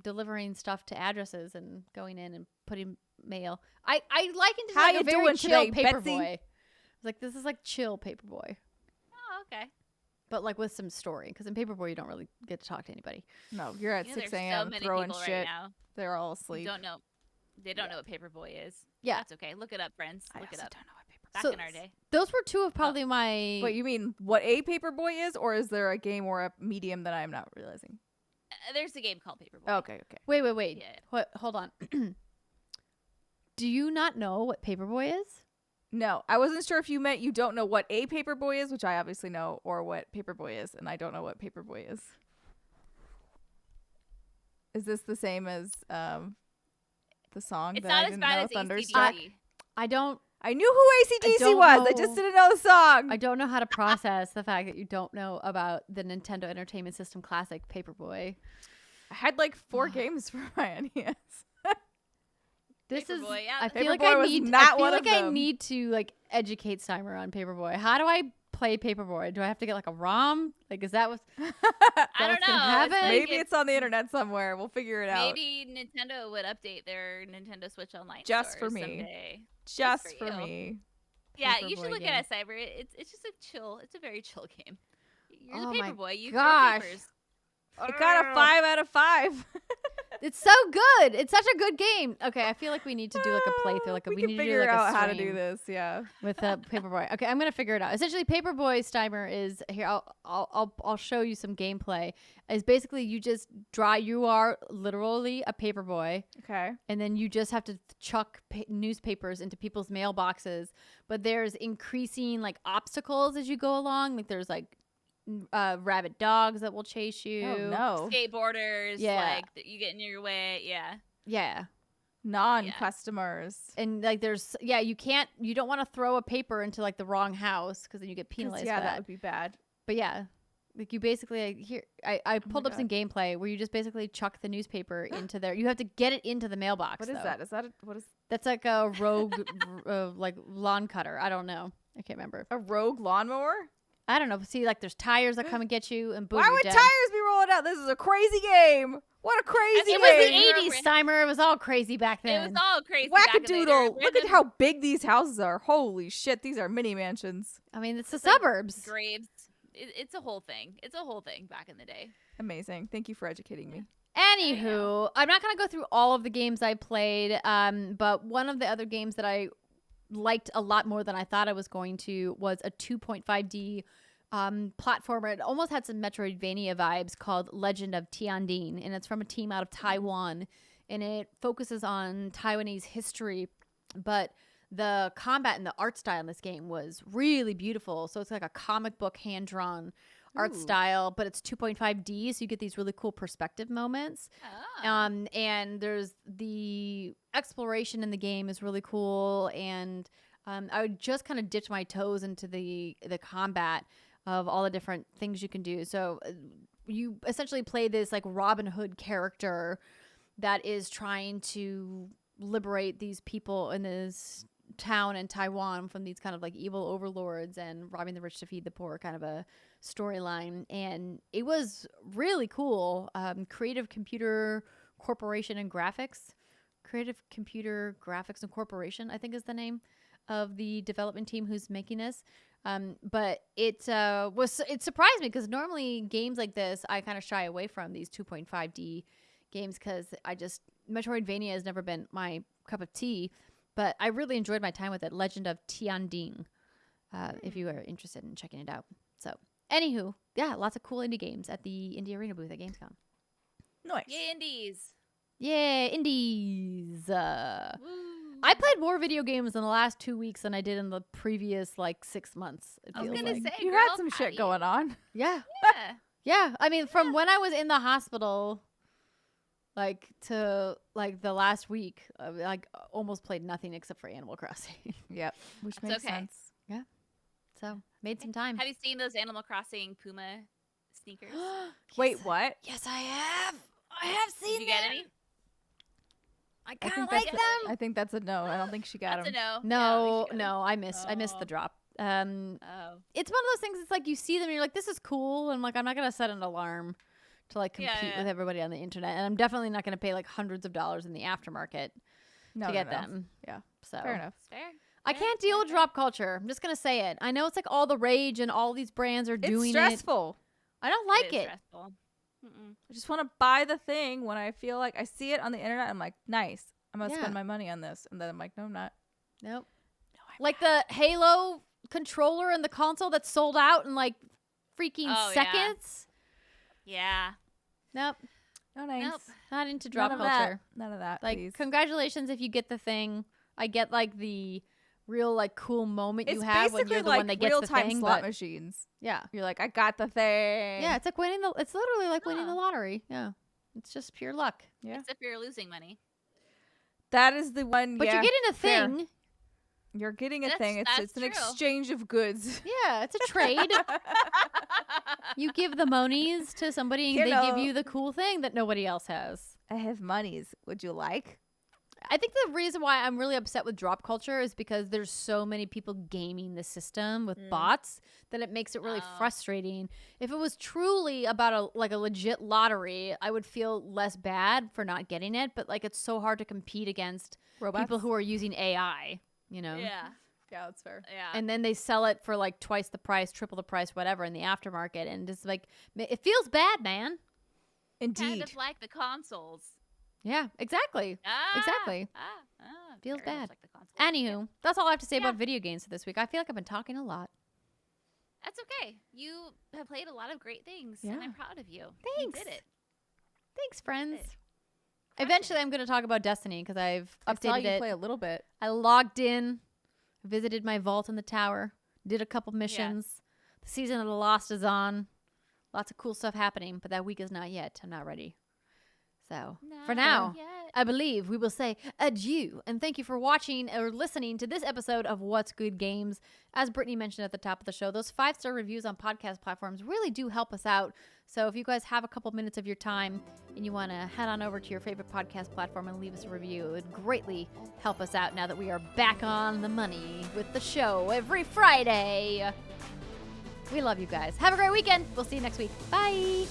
delivering stuff to addresses and going in and putting mail. I likened it to like a very chill Paperboy. It's like this is like chill Paperboy. Oh, okay. But like with some story, because in Paperboy you don't really get to talk to anybody. No, you're at 6 a.m. throwing shit. Right now. They're all asleep. They don't know what Paperboy is. Yeah, that's okay. Look it up, friends. Look it up. Don't know what Paperboy. Back in our day. Those were two of probably my. Wait, you mean what a Paperboy is, or is there a game or a medium that I'm not realizing? There's a game called Paperboy. Okay. Wait. Yeah. Hold on. Do you not know what Paperboy is? No, I wasn't sure if you meant you don't know what a Paperboy is, which I obviously know, or what Paperboy is, and I don't know what Paperboy is. Is this the same as the song it's that not I as didn't bad know, as Thunderstruck? I don't. I knew who AC/DC don't was. know. I just didn't know the song. I don't know how to process the fact that you don't know about the Nintendo Entertainment System classic Paperboy. I had like 4 games for my NES. This is. Paperboy, yeah. I feel like Paperboy I was need. not I feel one like of I them. need to like educate Steimer on Paperboy. How do I play Paperboy? Do I have to get like a ROM? Like, is that what? I don't know. Happen? Maybe it's on the internet somewhere. We'll figure it out. Maybe Nintendo would update their Nintendo Switch Online Just store for me. someday. Just for you. me. Yeah, you Paperboy should look game. at it, Cyber. It's just a chill. It's a very chill game. You're Oh the my Paperboy. You gosh. throw papers. It got a 5 out of 5. It's so good. It's such a good game. Okay, I feel like we need to do like a playthrough. Like we can need to figure do like out a how to do stream this. Yeah. with Paperboy. Okay, I'm gonna figure it out. Essentially, Paperboy Steimer is here. I'll show you some gameplay. Is basically you just draw. You are literally a paperboy, Okay. and then you just have to chuck newspapers into people's mailboxes. But there's increasing like obstacles as you go along. Like there's like rabid dogs that will chase you. Oh no. Skateboarders, Yeah. like that you get in your way. Yeah. Yeah. Non-customers. And like there's you don't want to throw a paper into like the wrong house because then you get 'Cause, penalized yeah, for that that. would be bad. But yeah, like you basically I pulled up some God. gameplay where you just basically chuck the newspaper into there. You have to get it into the mailbox. What is though. that? Is that what is That's like a rogue like lawn cutter. I don't know. I can't remember. a rogue lawnmower? I don't know. See, like there's tires that come and get you, and boom, Why you're would dead. tires be rolling out? This is a crazy game. What a crazy It game. was the 80s, Steimer. It was all crazy back then. It was all crazy. back in the day. Wackadoodle. Look at Random how big these houses are. Holy shit. These are mini mansions. I mean, it's the like suburbs. graves. It's a whole thing. It's a whole thing back in the day. Amazing. Thank you for educating me. Anywho, I'm not gonna go through all of the games I played, but one of the other games that I liked a lot more than I thought I was going to was a 2.5D platformer. It almost had some Metroidvania vibes called Legend of Tianding, and it's from a team out of Taiwan, and it focuses on Taiwanese history, but the combat and the art style in this game was really beautiful. So it's like a comic book hand-drawn art Ooh. style, but it's 2.5D, so you get these really cool perspective moments. Oh. And there's the exploration in the game is really cool, and I would just kind of ditch my toes into the combat of all the different things you can do. So you essentially play this like Robin Hood character that is trying to liberate these people in this town in Taiwan from these kind of like evil overlords and robbing the rich to feed the poor kind of a storyline. And it was really cool. Creative Computer Corporation and Graphics. Creative Computer Graphics and Corporation, I think is the name of the development team who's making this. But it surprised me because normally games like this, I kind of shy away from these 2.5D games because Metroidvania has never been my cup of tea. But I really enjoyed my time with it. Legend of Tianding, if you are interested in checking it out. So, anywho, yeah, lots of cool indie games at the Indie Arena booth at Gamescom. Nice. Yay, indies. Yeah, indies. Woo. I played more video games in the last 2 weeks than I did in the previous, 6 months. It I was feels gonna like. say, You girl, had some how shit do going on. Yeah. Yeah. Yeah. I mean, from when I was in the hospital, to, the last week, I, almost played nothing except for Animal Crossing. Yep. Which That's makes okay. sense. So, made some time. Have you seen those Animal Crossing Puma sneakers? Wait, what? Yes, I have. I have seen Did you get any? I I kind think of like that's them. I think that's a no. I don't think she got That's a them. no. Yeah, I No, think she got no, I missed Oh. the drop. Oh. It's one of those things. It's like you see them and you're like, this is cool. And I'm not gonna set an alarm to compete yeah. with everybody on the internet. And I'm definitely not gonna pay hundreds of dollars in the aftermarket No, to get no. them. Yeah. So Fair enough. It's fair. I Fair, can't deal fair, with drop culture. I'm just gonna say it. I know it's all the rage and all these brands are It's doing it. stressful. I don't like is it. stressful. Mm-mm. I just want to buy the thing when I feel like I see it on the internet. I'm like, nice. I'm going to Yeah. spend my money on this. And then I'm like, no, I'm not. Nope. No, I'm Like the Halo controller and the console that sold out in freaking Oh, yeah. seconds. Yeah. Nope. not. No, nice. Nope. Not into drop None of culture. that. None of that, Like, please. congratulations if you get the thing. I get the real cool moment It's you have when basically you're the like one that gets the real-time thing. slot But machines. yeah, You're like, I got the thing. yeah, it's like winning the. It's literally like winning Huh. the lottery. Yeah, it's just pure luck. Yeah. Except you're losing money. That is the one. But yeah, you're getting a fair. thing. You're getting a That's- thing. It's that's an true. exchange of goods. Yeah, it's a trade. You give the monies to somebody, and You they give know. you the cool thing that nobody else has. I have monies. Would you like? I think the reason why I'm really upset with drop culture is because there's so many people gaming the system with bots that it makes it really Oh. frustrating. If it was truly about a legit lottery, I would feel less bad for not getting it. But it's so hard to compete against Robots? people who are using AI, Yeah. Yeah, that's fair. Yeah. and then they sell it for twice the price, triple the price, whatever in the aftermarket, and it's it feels bad, man. Indeed. Kind of like the consoles. Yeah, exactly. Exactly. Feels Very bad. much like the console. Anywho, that's all I have to say Yeah. about video games for this week. I feel like I've been talking a lot. That's okay. You have played a lot of great things, and Yeah. I'm proud of you. Thanks. You did it. Thanks, friends. Crush Eventually, it. I'm going to talk about Destiny because I've I saw updated you it. play a little bit. I logged in, visited my vault in the tower, did a couple missions. The season of the Lost is on. Lots of cool stuff happening, but that week is not yet. I'm not ready. So, for now, Not yet. I believe we will say adieu and thank you for watching or listening to this episode of What's Good Games. As Brittany mentioned at the top of the show, those 5-star reviews on podcast platforms really do help us out. So if you guys have a couple minutes of your time and you want to head on over to your favorite podcast platform and leave us a review, it would greatly help us out now that we are back on the money with the show every Friday. We love you guys. Have a great weekend. We'll see you next week. Bye.